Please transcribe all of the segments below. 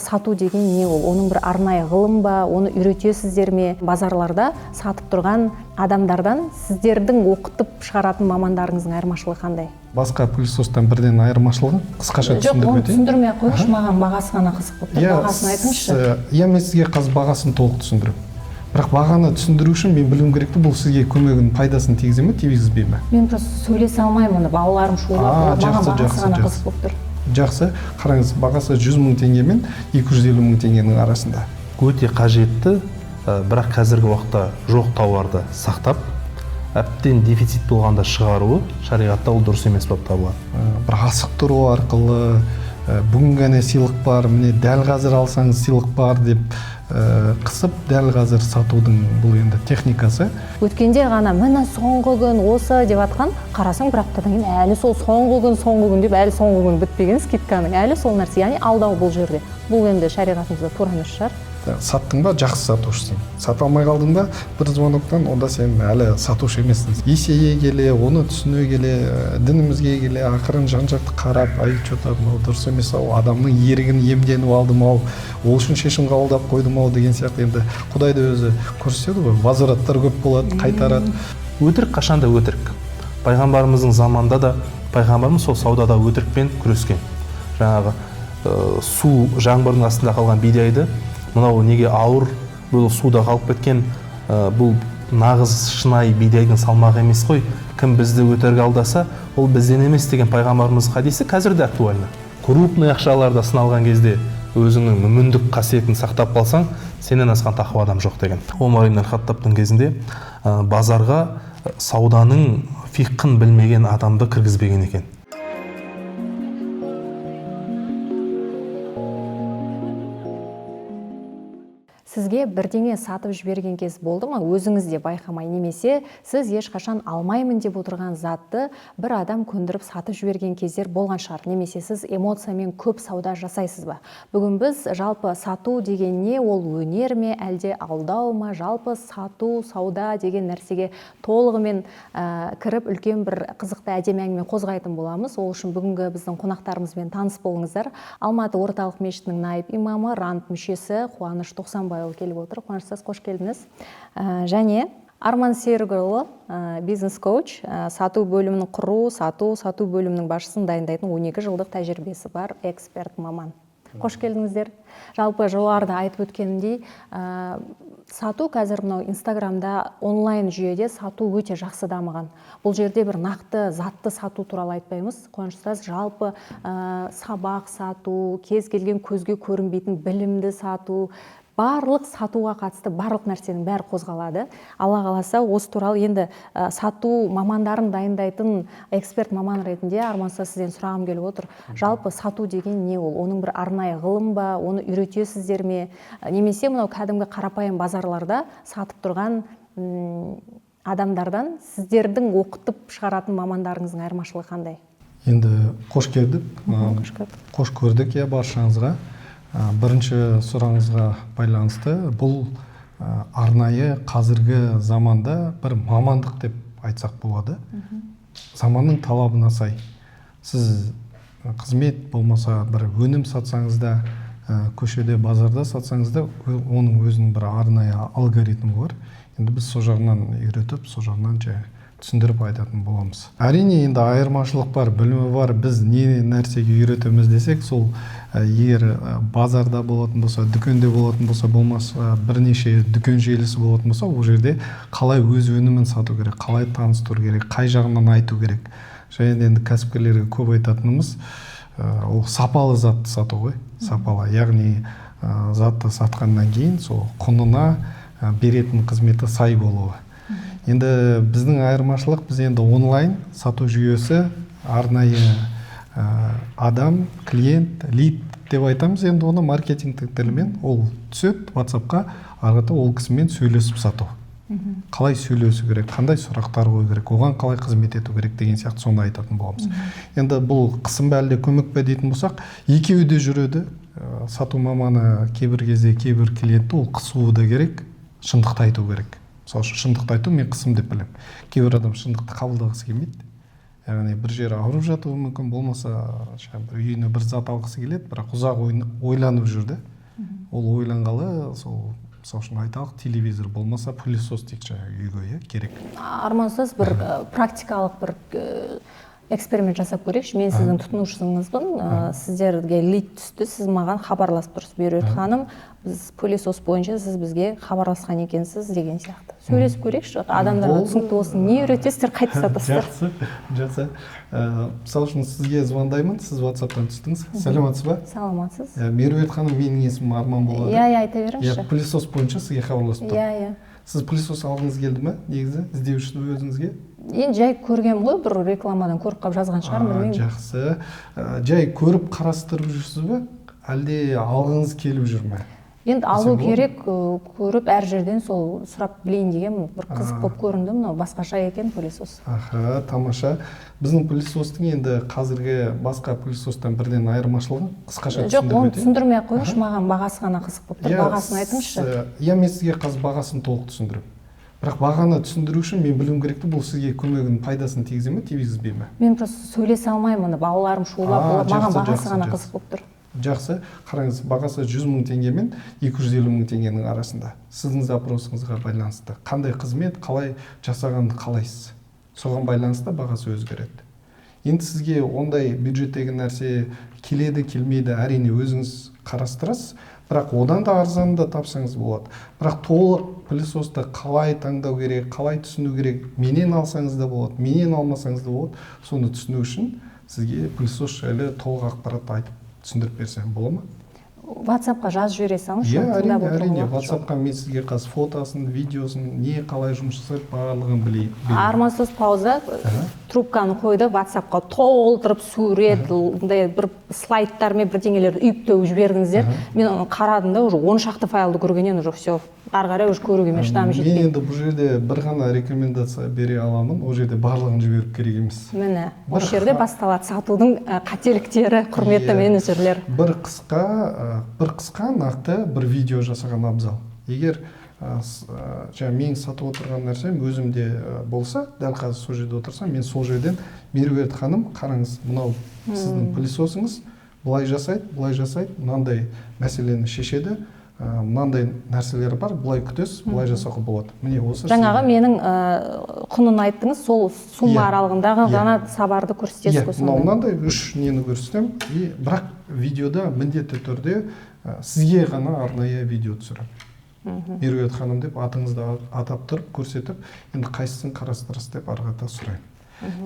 Сату деген не ол? Оның бір арнайы ғылым ба, оны үйретесіздер ме? Базарларда сатып тұрған адамдардан сіздердің оқытып шығаратын мамандарыңыздың айырмашылығы қандай? Басқа пылесостан бірден айырмашылығы қысқаша түсіндіріп өтейін. Жоқ, түсіндірмей ақ қойыңызшы, маған бағасы ғана қызық болып тұр. Бағасын айтыңызшы. Мен сізге қазір бағасын толық түсіндіріп. Бірақ бағаны түсіндіру үшін мен білуім керек бұл сізге көмегінің пайдасын тигізе ме, тигізбей ме? Мен просто сөйлесе алмаймын, балаларым шулап, маған бағасы ғана қызық болып тұр. Жақсы, қараңыз, бағасы 100 мың теңге мен 250 мың теңгенің арасында. Өте қажетті, бірақ қазіргі уақытта жоқ тауарды сақтап, әбден дефицит болғанда шығаруы шариғатта ол дұрыс емес болып табылады. Бір асықтыру арқылы, бүгін ғана сыйлық бар, міне дәл қазір алсаңыз сыйлық бар деп қысып, дәл қазір сатудың бұл енді техникасы. Өткенде ғана міне соңғы күн осы деп атқан, қарасаң бір аптадан кейін әлі сол соңғы күн деп әлі соңғы күн бітпеген скидканың әлі сол нәрсе, яғни алдау бұл жерде. Бұл енді шариғатымызда тура емес шығар. Саттың ба, жақсы сатушысың. Сата алмай қалдың ба, бір звоноктан, онда сен әлі сатушы емессің. Есейе келе, оны түсіне келе, дінімізге келе, ақырын жан-жақты қарап, что-то дұрыс емес ау, адамның ерігін емденіп алдым ау, ол үшін шешім қабылдап қойдым ау деген сияқты. Енді Құдайды өзі көрсетеді ғой, возвраттар көп болады, қайтарады. Өтірік қашанда өтірік. Пайғамбарымыздың заманында да пайғамбарымыз сол саудада өтірікпен күрескен. Жаңағы су жаңбырдың астында қалған бидайды мынау неге ауыр бұл суда қалып кеткен, бұл нағыз шынайы бидайдың салмағы емес қой, кім бізді өтірік алдаса ол бізден емес деген пайғамбарымыз хадисі қазір де актуальны. Крупный ақшаларда сыналған кезде өзіңнің мүміндік қасиетін сақтап қалсаң, сенен асқан тақуа адам жоқ деген. Омар ибн аль-Хаттабтың кезінде базарға сауданың фиқхын білмеген адамды кіргізбеген екен. Сізге бірдеңе сатып жіберген кез болды ма? Өзіңіз де байқамай, немесе сіз ешқашан алмаймын деп отырған затты бір адам көндіріп сатып жіберген кездер болған шығар, немесе сіз эмоциямен көп сауда жасайсыз ба? Бүгін біз жалпы сату деген не, ол өнер ме, әлде алдау ма? Жалпы сату, сауда деген нәрсеге толығымен кіріп үлкен бір қызықты әдемі әңгіме қозғайтын боламыз. Ол үшін бүгінгі біздің қонақтарымызбен таныс болыңыздар. Алматы орталық мешітінің наиб имамы, рант мүшесі Қуаныш Тоқсанбайұлы келіп отыр. Қуаныш, қош келдіңіз. Және Арман Серікұлы, бизнес-коуч, сату бөлімінің құру, сату бөлімінің басшысын дайындайтын 12 жылдық тәжірибесі бар эксперт маман. Қош келдіңіздер. Жалпы жоғарыда айтып өткенімдей, сату қазір мынау Инстаграмда онлайн жүйеде сату өте жақсы дамыған. Бұл жерде бір нақты затты сату туралы айтпаймыз. Қуаныш ұстаз, жалпы сабақ сату, кез келген көзге көрінбейтін білімді сату, барлық сатуға қатысты барлық нәрсенің бәрі қозғалады. Алла қаласа осы туралы енді сату мамандарын дайындайтын эксперт маман ретінде Арман ұстаз, сізден сұрағым келіп отыр. Жалпы сату деген не ол? Оның бір арнайы ғылым ба, оны үйретесіздер ме? Немесе мынау кәдімгі қарапайым базарларда сатып тұрған адамдардан сіздердің оқытып шығаратын мамандарыңыздың айырмашылығы қандай? Енді қош келдік. Қош көрдік баршаңызға. Бірінші сұрағыңызға байланысты, бұл арнайы қазіргі заманда бір мамандық деп айтсақ болады. Заманның талабына сай. Сіз қызмет болмаса бір өнім сатсаңыз да, көшеде, базарда сатсаңыз да, оның өзінің бір арнайы алгоритмі бар. Енді біз сол жағынан үйретіп, сол жағынан түсіндіріп айтатын боламыз. Әрине, енді айырмашылық бар, білімі бар. Біз не нәрсеге үйретеміз десек, сол егер базарда болатын болса, дүкенде болатын болса, болмаса бірнеше дүкен желісі болатын болса, ол жерде қалай өз өнімін сату керек, қалай таныстыру керек, қай жағынан айту керек. Және енді кәсіпкерлерге көп айтатынымыз, ол сапалы затты сату ғой. Сапалы, яғни затты сатқаннан кейін сол құнына беретін қызметі сай болуы. Енді біздің айырмашылық, біз енді онлайн сату жүйесі, арнайы адам, клиент, лид деп айтамыз. Енді оны маркетингтік тілімен ол түседі WhatsApp-қа, арғыта ол кісімен сөйлесіп сату. Қалай сөйлесу керек, қандай сұрақтар қою керек, оған қалай қызмет ету керек деген сияқты соны айтатын боламыз. Енді бұл қысым бе әлде көмек пе дейтін болсақ, екеуі де жүреді. Сату маманы кейбір кезде кейбір клиентті ол қысуы да керек, шындықты айту керек. Мысалы үшін шындықты айту мен қысым деп білемін. Кейбір адам шындықты қабылдағысы келмейді. яғни бір жері ауырып жатуы мүмкін, болмаса бір үйіне бір зат алғысы келеді, бірақ ұзақ ойланып жүрді. Ол ойланғалы сол мысалы үшін айталық, телевизор болмаса пылесос дейік үйге керек. Арман ұстаз, бір практикалық бір эксперимент жасап көрейікші. Мен сіздің тұтынушыңызбын, сіздерге лид түсті, сіз маған хабарласып тұрсыз. Меруерт ханым, біз пылесос бойынша сіз бізге хабарласқан екенсіз деген сияқты. Сөйлесіп көрейікші, адамдарға түсінікті болсын. Не үйретесіздер, қайтып сатасыздар? Жақсы. Мысалы үшін сізге звондаймын, сіз WhatsApp-тан түстіңіз. Сәлеметсіз ба? Саламатсыз. Меруерт ханым, менің есімім Арман болады. Айта беріңізші. Пылесос бойынша сізге хабарласып тұрмын. Иә. Сіз пылесос алғыңыз келді ме? Негізі іздеу үшін өзіңізге? Енді жай көргем ғой, бір рекламадан көріп қалып жазған шығар, білмеймін. Жақсы. Жай көріп қарастырып жүрсіз бе? Әлде алғыңыз келіп жүр ме? Енді алу керек, көріп әр жерден сол сұрап білейін деген бір қызық болып көрінді, мынау басқаша екен пылесос. Тамаша. Біздің пылесостың енді қазіргі басқа пылесостан бірден айырмашылығы қысқаша түсіндіріп өтейін. Жоқ, оны түсіндірмей ақ қойыңызшы, маған бағасы ғана қызық болып тұр. Бағасын айтыңызшы. Иә, мен сізге қазір бағасын толық түсіндіріп. Бірақ бағаны түсіндіру үшін мен білуім керекті, бұл сізге көмегінің пайдасын тигізе ме, тигізбей ме? Мен просто сөйлесе алмаймын, балаларым шулап, маған бағасы ғана қызық болып тұр. Жақсы, қараңыз, бағасы 100 мың теңге мен 250 мың теңгенің арасында. Сіздің запросыңызға байланысты. Қандай қызмет, қалай жасағанды қалайсыз? Соған байланысты бағасы өзгереді. Енді сізге ондай бюджеттегі нәрсе келеді, келмейді, әрине өзіңіз қарастырасыз. Бірақ одан да арзанын да тапсаңыз болады. Бірақ толық пылесосты қалай таңдау керек, қалай түсіну керек, менен алсаңыз да болады, менен алмасаңыз да болады. Соны түсіну үшін сізге пылесос жайлы толық ақпарат айтып түсіндіріп берсем бола ма? WhatsApp-қа жазып жібере салыңызшы. Иә, әрине. WhatsApp-қа мен сізге қазір фотосын, видеосын, не қалай жұмыс жасайды, барлығын білейін. Армансыз пауза, трубканы қойды, WhatsApp-қа толтырып сурет, бір слайдтармен бірдеңелерді үйіп төгіп жібердіңіздер. Мен оны қарадым да, уже 10 шақты файлды көргеннен уже все. Ары қарай уже көруге мен шыдамым жетпейді. Мен енді бұл жерде бір ғана рекомендация бере аламын, ол жерде барлығын жіберіп керек емес. Міне, осы жерде басталады сатудың қателіктері, құрметті менеджерлер. Бір қысқа нақты бір видео жасаған абзал. Егер мен сатып отырған нәрсем өзімде болса, дәл қазір сол жерде отырсам, мен сол жерден Меруерт ханым, қараңыз, мынау сіздің пылесосыңыз былай жасайды, мынандай мәселені шешеді, мынандай нәрселер бар, былай күтесіз, былай жасауға болады. Міне осы жаңағы менің құнын айттыңыз, сол сумма аралығындағы ғана сабарды көрсетесіз. Мынандай 3 нені көрсетем, бірақ видеода міндетті түрде сізге ғана арнайы видео түсірем. Меруерт ханым деп атыңызды атап тұрып көрсетіп, енді қайсысын қарастырасыз деп арғата сұраймын.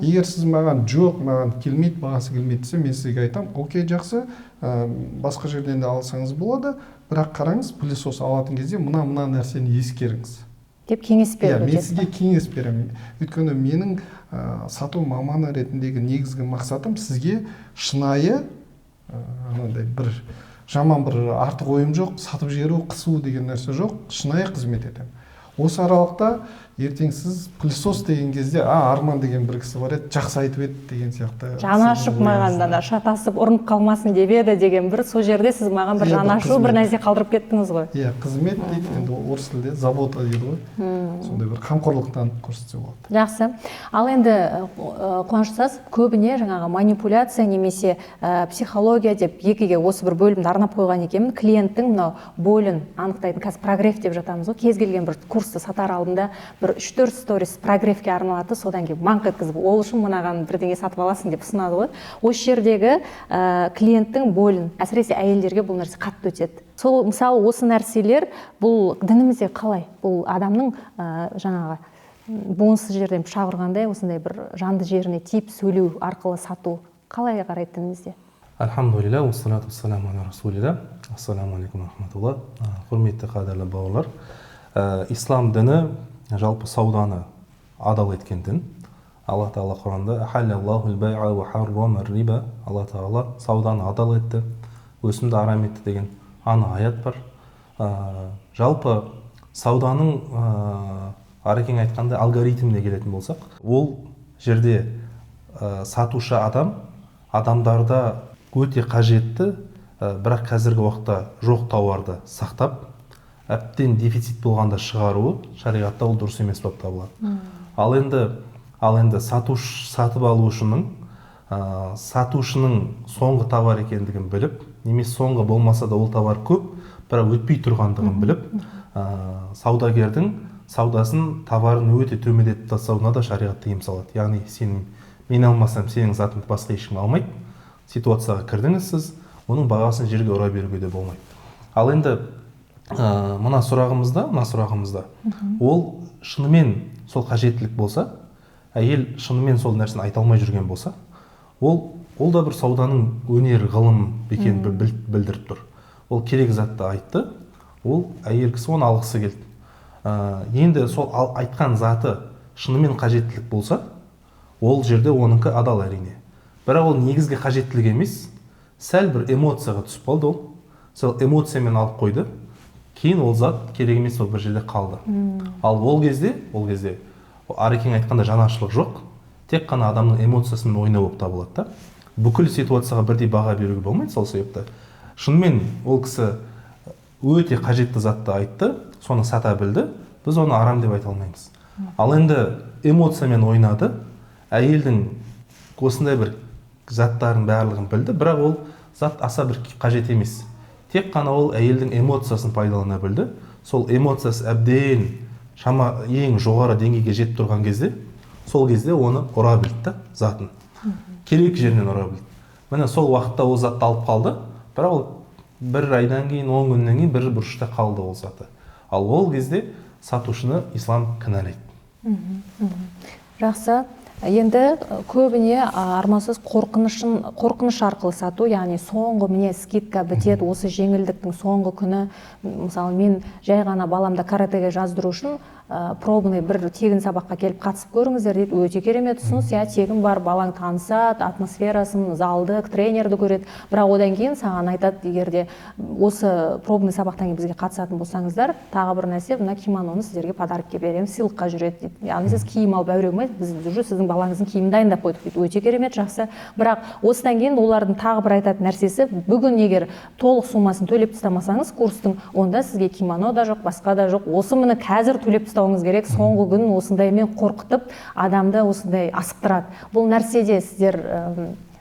Егер сіз маған жоқ, маған келмейді, бағасы келмейді десе, мен сізге айтам, окей, жақсы, басқа жерден де алсаңыз болады, бірақ қараңыз, пылесос алатын кезде мына нәрсені ескеріңіз. Деп кеңес беріп өтесіз. Мен сізге кеңес беремін. Өйткені менің сату маманы ретіндегі негізгі мақсатым сізге шынайы, бір жаман бір артық ойым жоқ, сатып жіберу, қысу деген нәрсе жоқ, шынайы қызмет етемін. Осы аралықта ертең сіз пылесос деген кезде, Арман деген бір кісі бар еді, жақсы айтып еді деген сияқты. Жаны ашып маған да шатасып ұрынып қалмасын деп еді деген бір, сол жерде сіз маған бір жаны ашу, бір нәрсе қалдырып кеттіңіз ғой. Иә, қызмет дейді, енді орыс тілде забота дейді ғой. Сондай бір қамқорлық танытып көрсетсе болады. Жақсы. Ал енді Қуаныш ұстаз, көбіне жаңағы манипуляция немесе психология деп екіге осы бір бөлімді арнап қойған екенмін. Клиенттің мынау бойын анықтайтын, қазір прогрев деп жатамыз ғой. Кез келген бір курсты сатар алдында бір 3-4 сторис прогревке арналады, содан кейін маңқ еткізіп, ол үшін мынаған бірдеңе сатып аласың деп ұсынады ғой. Осы жердегі клиенттің бойын, әсіресе әйелдерге бұл нәрсе қатты өтеді. Сол мысалы осы нәрселер бұл дінімізде қалай? Бұл адамның жаңағы буынсыз жерден пышақ ұрғандай, осындай бір жанды жеріне тиіп сөйлеу арқылы сату қалай қарайды дінімізде? Альхамдулилля, уссалату уссаламу аля расулилля. Ассаламу алейкум рахматулла. Құрметті қадірлі бауырлар. Ислам діні жалпы сауданы адал еткен дін. Алла Тағала Құранда «Ахаллаллахул бай'a ва харрама риба». Алла Тағала сауданы адал етті, өсімді арам етті деген ана аят бар. Жалпы сауданың арекең айтқанда алгоритміне келетін болсақ, ол жерде сатушы адамдарда өте қажетті, бірақ қазіргі уақытта жоқ тауарды сақтап, әбден дефицит болғанда шығаруы шариғатта ол дұрыс емес болып табылады. Ал енді Ал енді сатып алушының сатушының соңғы товар екендігін біліп, немесе соңғы болмаса да ол товар көп, бірақ өтпей тұрғандығын біліп, саудагердің саудасын, товарын өте төмендетіп тастауына да шариғат тыйым салады. Яғни мен алмасам, сенің затыңды басқа ешкім алмайды. Ситуацияға кірдіңіз сіз, оның бағасын жерге ұра беруге де болмайды. Ал енді мына сұрағымызда, ол шынымен сол қажеттілік болса, әйел шынымен сол нәрсені айта алмай жүрген болса, ол да бір сауданың өнер, ғылым екенін білдіріп тұр. Ол керек затты айтты, ол әйел кісі оны алғысы келді. Енді сол айтқан заты шынымен қажеттілік болса, ол жерде оныкі адал әрине. Бірақ ол негізгі қажеттілік емес, сәл бір эмоцияға түсіп қалды ол. Сол эмоциямен алып қойды, кейін ол зат керек емес бір жерде қалды. Ал ол кезде Арекең айтқанда жанашырлық жоқ, тек қана адамның эмоциясымен ойнау болып табылады да. Бүкіл ситуацияға бірдей баға беруге болмайды, сол себепті. Шынымен ол кісі өте қажетті затты айтты, соны сата білді, біз оны арам деп айта алмаймыз. Ал енді эмоциямен ойнады, әйелдің осындай бір заттарын барлығын білді, бірақ ол зат аса бір қажет емес. Тек қана ол әйелдің эмоциясын пайдалана білді. Сол эмоциясы әбден ең жоғары деңгейге жетіп тұрған кезде, сол кезде оны ұра білді, затын. Керек жерінен ұра білді. Міне сол уақытта ол затты алып қалды, бірақ ол бір айдан кейін, 10 күннен кейін бір бұрышта қалды ол заты. Ал ол кезде сатушыны ислам кінәлайды. Жақсы. Енді көбіне армансыз қорқыныш арқылы сату, яғни соңғы міне скидка бітеді, осы жеңілдіктің соңғы күні, мысалы мен жай ғана баламды каратэге жаздыру үшін пробный бір тегін сабаққа келіп қатысып көріңіздер дейді. Өте керемет ұсыныс, тегін бар, балаң танысады, атмосферасын, залды, тренерді көреді. Бірақ одан кейін саған айтады, егер де осы пробный сабақтан кейін бізге қатысатын болсаңыздар, тағы бір нәрсе, мына кимононы сіздерге подарокке береміз, сыйлыққа жүреді дейді. Яғни сіз киім алып әуремей, біз уже сіздің балаңыздың киімін дайындап қойдық дейді. Өте керемет, жақсы. Бірақ осыдан кейін олардың тағы бір айтатын нәрсесі, бүгін егер толық сумасын төлеп тастамасаңыз курстың, онда сізге кимоно да жоқ, басқа да жоқ. Осы міне қазір төлеп тастауыңыз керек. Соңғы күн осындаймен қорқытып, адамды осындай асықтырады. Бұл нәрседе сіздер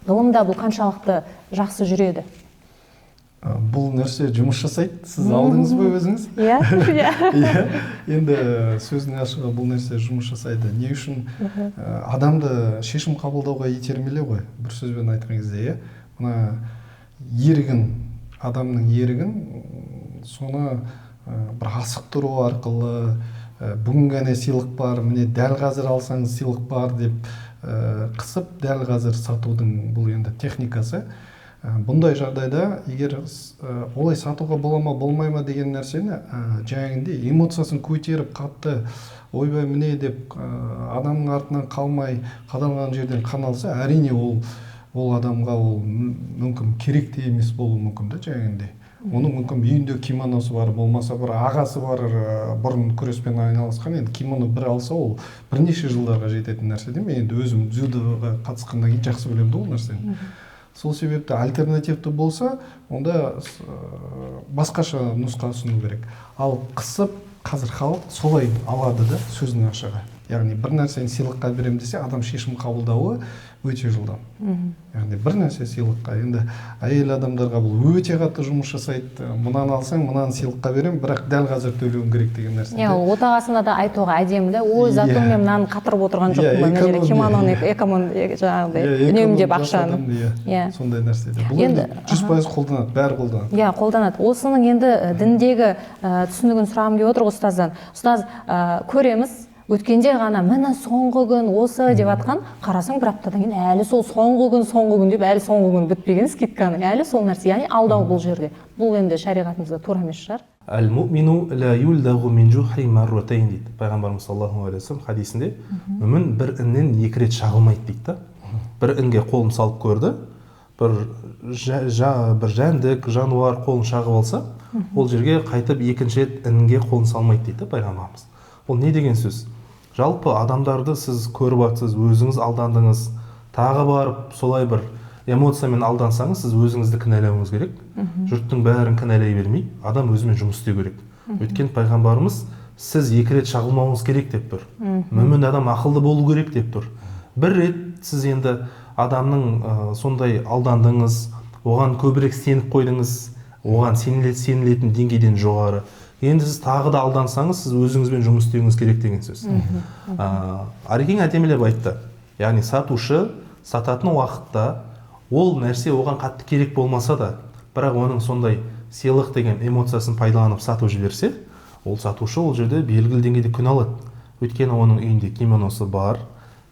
ғылымда бұл қаншалықты жақсы жүреді? Бұл нәрсе жұмыс жасайды, сіз алдыңыз ба өзіңіз? Иә. Енді сөздің ашығы бұл нәрсе жұмыс жасайды. Не үшін? Адамды шешім қабылдауға итермелеу ғой. Бір сөзбен айтқан кезде, мына ерігін, адамның ерігін, соны бір асықтыру арқылы, бүгін ғана сыйлық бар, міне дәл қазір алсаңыз сыйлық бар деп қысып, дәл қазір сатудың бұл енді техникасы. Бұндай жағдайда, егер олай сатуға бола ма, болмай ма деген нәрсені жаңағындай эмоциясын көтеріп, қатты ойбай міне деп адамның артынан қалмай, қадалған жерден қаналса, әрине ол адамға ол мүмкін керек те емес болуы мүмкін да жаңағындай. Оның мүмкін үйінде кимоносы бар, болмаса бір ағасы бар, бұрын күреспен айналысқан, енді кимоно бір алса, ол бірнеше жылдарға жететін нәрсе де. Мен енді өзім дзюдоға қатысқаннан кейін жақсы білемін ол нәрсені. Сол себепті альтернативті болса, онда басқаша нұсқа ұсыну керек. Ал қысып, қазір халық солай алады да сөздің ашығы. Яғни бір нәрсені сыйлыққа берем десе, адам шешім қабылдауы өте жылдам. Яғни бір нәрсе сыйлыққа. Енді әйел адамдарға бұл өте қатты жұмыс жасайды. Мынаны алсаң, мынаны сыйлыққа берем, бірақ дәл қазір төлеуің керек деген нәрсе. Отағасында да айтуға әдемі, ой, зато мен мынаны қатырып отырған жоқпын, мына жерде кимононы жаңағыдай үнемдеп ақшаны. Сондай нәрседе. Бұл енді 100% қолданады, бәрі қолданады. Қолданады. Осының енді діндегі түсінігін сұрағым келіп отыр ұстаздан. Ұстаз, көреміз, өткенде ғана міне соңғы күн осы деп атқан, қарасаң бір аптадан кейін әлі сол соңғы күн деп, әлі соңғы күн бітпеген скидканың, әлі сол нәрсе, яғни алдау бұл жерде. Бұл енді шариғатымызда тура емес шығар. Әл-муъмину ла юлдағу мин жухри марратайн дейді. Пайғамбарымыз саллаллаху алейхи ва саллям хадисінде, мүмін бір іннен екі рет шағылмайды дейді. Бір інге қолын салып көрді, бір жәндік, жануар қолын шағып алса, ол жерге қайтып екінші рет інге қолын салмайды дейді пайғамбарымыз. Ол не деген сөз? Жалпы адамдарды сіз көріп атсыз, өзіңіз алдандыңыз, тағы барып солай бір эмоциямен алдансаңыз, сіз өзіңізді кінәлауыңыз керек. Жұрттың бәрін кінәлай бермей, адам өзімен жұмыс істеу керек. Өйткені пайғамбарымыз сіз 2 рет шағылмауыңыз керек деп тұр. Мүмкін адам ақылды болу керек деп тұр. Бір рет сіз енді адамның сондай алдандыңыз, оған көбірек сеніп қойдыңыз, оған сенілетін деңгейден жоғары. Енді сіз тағы да алдансаңыз, сіз өзіңізбен жұмыс істеуіңіз керек деген сөз. Арекең әдемілеп айтты. Яғни сатушы сататын уақытта ол нәрсе оған қатты керек болмаса да, бірақ оның сондай сыйлық деген эмоциясын пайдаланып сатып жіберсе, ол сатушы ол жерде белгілі деңгейде күн алады. Өйткені оның үйінде кимоносы бар,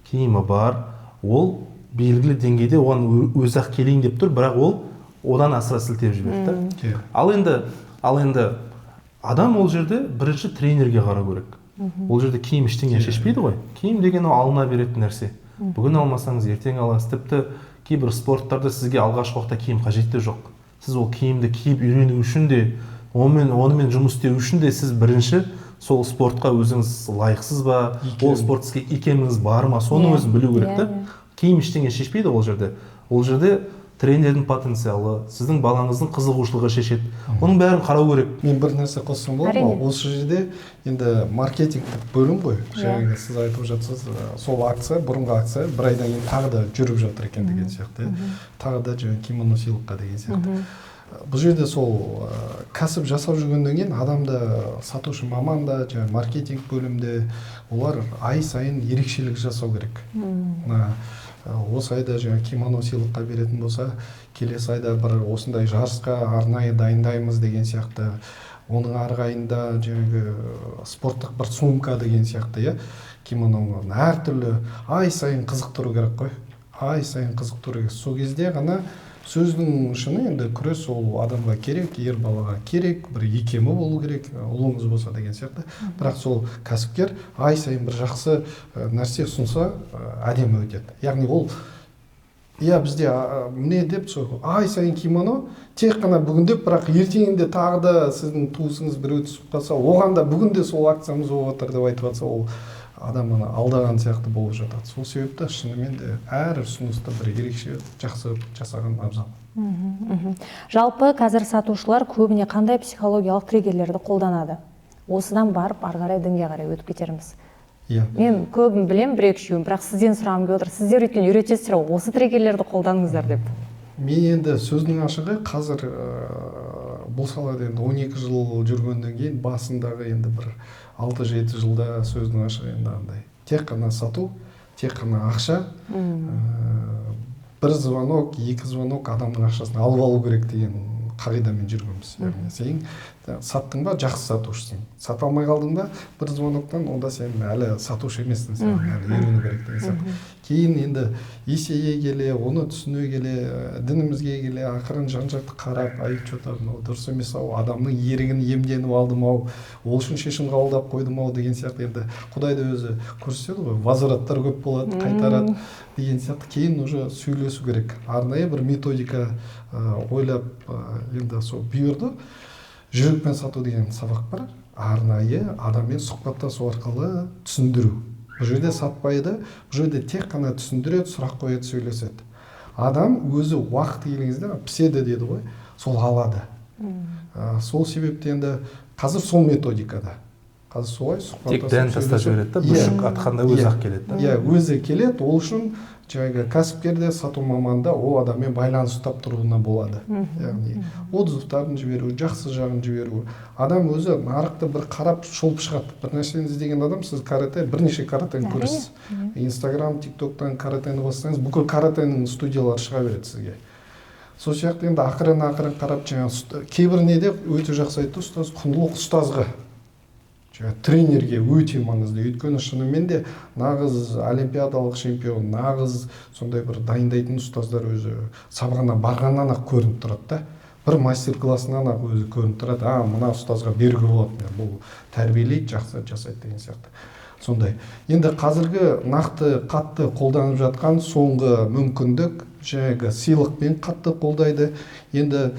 киімі бар, ол белгілі деңгейде оған өзі-ақ келейін деп тұр, бірақ ол одан асыра сілтеп жіберді. Ал енді адам ол жерде бірінші тренерге қарау керек. Ол жерде киім ештеңе шешпейді ғой. Киім деген ол алына беретін нәрсе. Бүгін алмасаңыз ертең аласыз. Тіпті кейбір спорттарда сізге алғашқы уақытта киім қажет те жоқ. Сіз ол киімді киіп үйрену үшін де, онымен жұмыс істеу үшін де сіз бірінші сол спортқа өзіңіз лайықсыз ба, ол спорт сізге икеміңіз бар ма, соны өзін білу керек та. Киім ештеңе шешпейді ол жерде. Ол жерде тренердің потенциалы, сіздің балаңыздың қызығушылығы шешеді. Оның бәрін қарау керек. Мен бір нәрсе қоссам болады ма? Осы жерде енді маркетингтік бөлім ғой. Жаңағы сіз айтып жатсыз, сол акция, бұрынғы акция бір айдан кейін тағы да жүріп жатыр екен деген сияқты. Тағы да жаңағы кимоно сыйлыққа деген сияқты. Бұл жерде сол кәсіп жасап жүргеннен кейін адамда сатушы маман да, жаңағы маркетинг бөлімде олар ай сайын ерекшелік жасау керек. Осы айда жаңа кимоно сыйлыққа беретін болса, келесі айда бір осындай жарысқа арнайы дайындаймыз деген сияқты. Оның арғайында жаңағы спорттық бір сумка деген сияқты, кимононы әртүрлі ай сайын қызықтыру керек қой. Ай сайын қызықтыру керек. Сол кезде ғана сөздің шыны енді күрес ол адамға керек, ер балаға керек, бір икемі болу керек, ұлыңыз болса деген сияқты. Бірақ сол кәсіпкер ай сайын бір жақсы нәрсе ұсынса әдемі өтеді. Яғни ол бізде не деп ай сайын кимоно тек қана бүгінде, бірақ ертеңінде тағы да сіздің туысыңыз біреу түсіп қалса, оған да бүгінде сол акциямыз болып жатыр деп айтып жатса, ол адам алдаған сияқты болып жатады. Сол себепті шынымен де әр ұсынысты бір ерекше жақсы жасаған абзал. Жалпы қазір сатушылар көбіне қандай психологиялық триггерлерді қолданады? Осыдан барып, ары қарай дінге қарай өтіп кетерміз. Мен көбін білем, бір-екеуін, бірақ сізден сұрағым келіп отыр. Сіздер өйткені үйретесіздер, осы триггерлерді қолданыңыздар деп. Мен енді сөздің ашығы қазір бұл салада енді 12 жыл жүргеннен кейін басындағы енді бір 6-7 жылда сөздің ашығы енді андай. Тек қана сату, тек қана ақша, бір звонок, 2 звонок адамның ақшасын алып алу керек деген қағидамен жүргенбіз. Яғни сен саттың ба, жақсы сатушысың. Сата алмай қалдың ба, бір звоноктан, онда сен әлі сатушы емессің, сен әлі үйрену керек деген сияқты. Кейін енді есейе келе, оны түсіне келе, дінімізге келе, ақырын жан-жақты қарап, что-то дұрыс емес ау, адамның ерігін емденіп алдым ау, ол үшін шешім қабылдап қойдым ау деген сияқты. Енді Құдайды өзі көрсетеді ғой, возвраттар көп болады, қайтарады деген сияқты. Кейін уже сөйлесу керек. Арнайы бір методика ойлап енді сол бұйырды. Жүрекпен сату деген сабақ бар. Арнайы адаммен сұхбаттасу арқылы түсіндіру. Бұл жерде сатпайды, бұл жерде тек қана түсіндіреді, сұрақ қояды, сөйлеседі. Адам өзі уақыт келген кезде піседі деді ғой, сол алады. Сол себептен де қазір сол методикада. Қазір солай сұхбаттасып тек дән тастап жібереді, бүршік атқанда өзі ақ келеді. Өзі келеді, ол үшін жаңағы кәсіпкерде, сату маманда ол адаммен байланыс ұстап тұруына болады. Яғни отзывтарын жіберу, жақсы жағын жіберу. Адам өзі нарықты бір қарап шолып шығады. Бір нәрсені іздеген адам, сіз бірнеше каратені көресіз. Инстаграм, тиктоктан каратені бастаңыз, бүкіл каратенің студиялары шыға береді сізге. Сол сияқты енді ақырын қарап, кейбір неде өте жақсы айтты ұстаз, құндылық ұстазға, тренерге өте маңызды. Өйткені шынымен де нағыз олимпиадалық чемпион, нағыз сондай бір дайындайтын ұстаздар өзі сабағына барғаннан ақ көрініп тұрады да. Бір мастер-классынан ақ өзі көрініп тұрады. Мына ұстазға беруге болады, бұл тәрбиелейді, жақсы жасайды деген сияқты. Сондай. Енді қазіргі нақты қатты қолданып жатқан соңғы мүмкіндік жаңағы сыйлықпен қатты қолдайды. Енді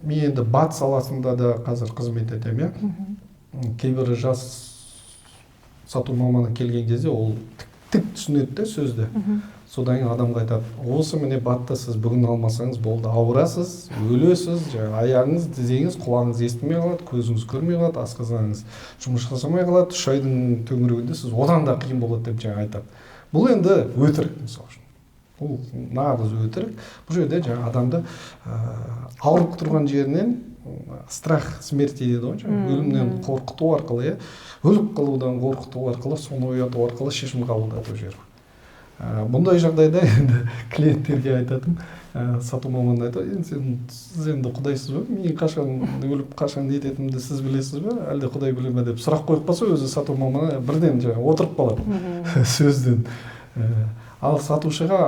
мен бат саласында да қазір қызмет етемін. Кейбір жас сату маманы келген кезде ол тік түсінеді сөзді. содан кейін адамға айтады, осы міне батты сіз бүгін алмасаңыз болды, ауырасыз, өлесіз, аяғыңыз, тізеңіз, құлағыңыз естімей қалады, көзіңіз көрмей қалады, асқазаныңыз жұмыс жасамай қалады, 3 айдың төңірегінде сіз одан да қиын болады деп айтады. Бұл енді өтірік, мысалы үшін. Бұл нағыз өтірік. Бұл жерде адамды ауырып тұрған жерінен страх смерти дейді ғой, өлімнен қорқыту арқылы, өліп қалудан қорқыту арқылы, соны ояту арқылы шешім қабылдату жер. Бұндай жағдайда енді клиенттерге айтатым, сату маманына айтады, сіз енді құдайсыз ба, мен қашан өліп қашан не ететінімді сіз білесіз ба, әлде құдай біле ме деп сұрақ қойып қалса, өзі сату маманы бірден отырып қалады сөзден. Ал сатушыға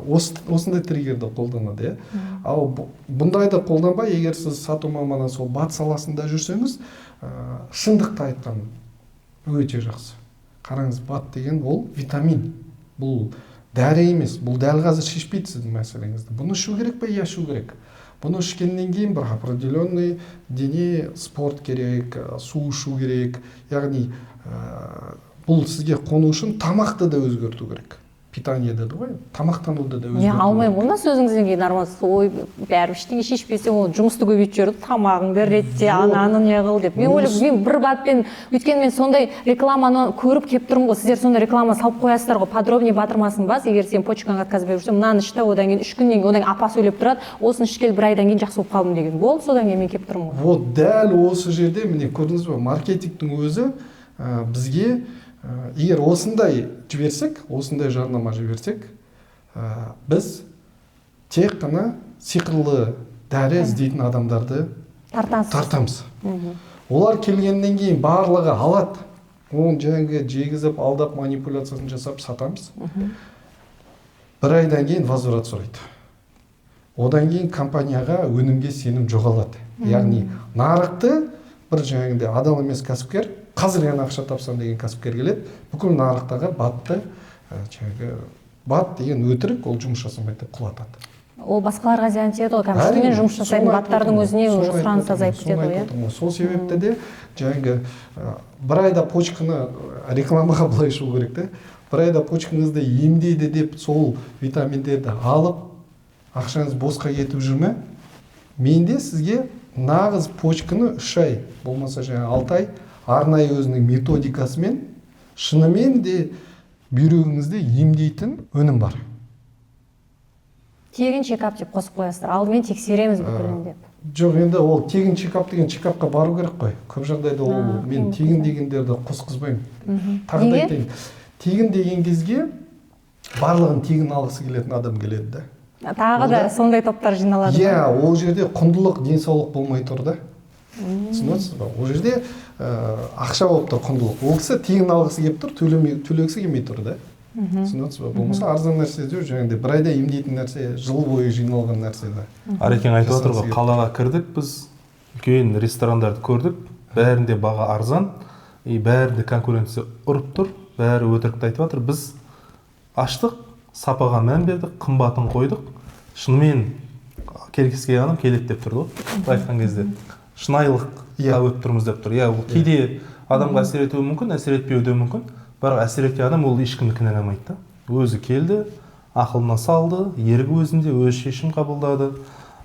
осындай триггерді қолданады. Ал бұндайды қолданбай, егер сіз сату маманы сол бат саласында жүрсеңіз, шындықты айтқан өте жақсы. Қараңыз, бат деген ол витамин. Бұл дәрі емес, бұл дәл қазір шешпейді сіздің мәселеңізді. Бұны ішу керек пе? Иә, ішу керек. Бұны ішкеннен кейін бір определенный дене спорт керек, су ішу керек. Яғни бұл сізге қону үшін тамақты да өзгерту керек. Питание деді ғой, тамақтануды да өзгерту. Мен алмаймын, онда сөзіңізден кейін армансыз, ой, бәрі ештеңе шешпесең, ол жұмысты көбейтіп жүрді, тамағыңды ретте, ананы не қыл деп. Мен ойлап, мен бір батпен, өйткені мен сондай рекламаны көріп кеп тұрмын ғой, сіздер сондай реклама салып қоясыздар ғой, подробнее батырмасын бас, егер сен почкаңа отказбай жүрсең, мынаны ішті, одан кейін 3 күннен кейін, одан кейін апа сөйлеп тұрады, осыны ішкелі 1 айдан кейін жақсы болып қалдым деген. Болды, содан кейін мен кеп тұрмын ғой. Вот дәл осы жерде міне көрдіңіз бе, маркетингтің өзі бізге егер осындай жіберсек, осындай жарнама жіберсек, біз тек қана сиқырлы дәрі іздейтін адамдарды тартамыз. Олар келгеннен кейін барлығы алады. Оны жаңағы жегізіп, алдап, манипуляциясын жасап сатамыз. 1 айдан кейін возврат сұрайды. Одан кейін компанияға өнімге сенім жоғалады. Яғни нарықты бір жаңағындай адал емес кәсіпкер, қазір ғана ақша тапсам деген кәсіпкер келеді, бүкіл нарықтағы батты, бат деген өтірік, ол жұмыс жасамайды деп құлатады. Ол басқаларға зиян тиеді ғой, кәмшілігімен жұмыс жасайтын баттардың өзіне сұраныс азайып кетеді ғой. Сол себепті де жаңағы 1 айда почканы рекламаға былай шығу керек те, 1 айда почкаңызды емдейді деп сол витаминдерді алып, ақшаңыз босқа кетіп жүрме, менде сізге нағыз почканы 3 ай, болмаса жаңа 6 ай, арнайы өзінің методикасымен шынымен де бүйрегіңізді емдейтін өнім бар. Тегін чекап деп қосып қоясыздар, алдымен тексереміз бүкілін деп. Жоқ, енді ол тегін чекап деген чекапқа бару керек қой. Көп жағдайда ол мен тегін дегендерді қосқызбаймын. Тағы да айтайын. Тегін деген кезге барлығын тегін алғысы келетін адам келеді да. Тағы да сондай топтар жиналады. Иә, ол жерде құндылық, денсаулық болмай тұр да. Түсінесіз ба? Ол жерде ақша болып тұр құндылық. Ол кісі тегін алғысы келіп тұр, төлегісі келмей тұр да. Түсінесіз ба? Болмаса арзан нәрсе жоқ, жаңағыдай 1 айда емдейтін нәрсе, жыл бойы жиналған нәрсе да. Арекең айтып отыр ғой, қалаға кірдік біз, үлкен ресторандарды көрдік, бәрінде баға арзан, бәрінде конкуренция ұрып тұр, бәрі өтірікті айтып отыр. Біз аштық, сапаға мән бердік, қымбатын қойдық. Шынымен келгісі келген адам келеді деп тұрды ғой, айтқан кезде. Шынайылыққа өтіп тұрмыз деп тұр. Иә, ол кейде адамға әсер етуі мүмкін, әсер етпеуі де мүмкін. Бірақ әсер еткен адам ол ешкімді кінәламайды да. Өзі келді, ақылына салды, ерік өзінде, өз шешім қабылдады,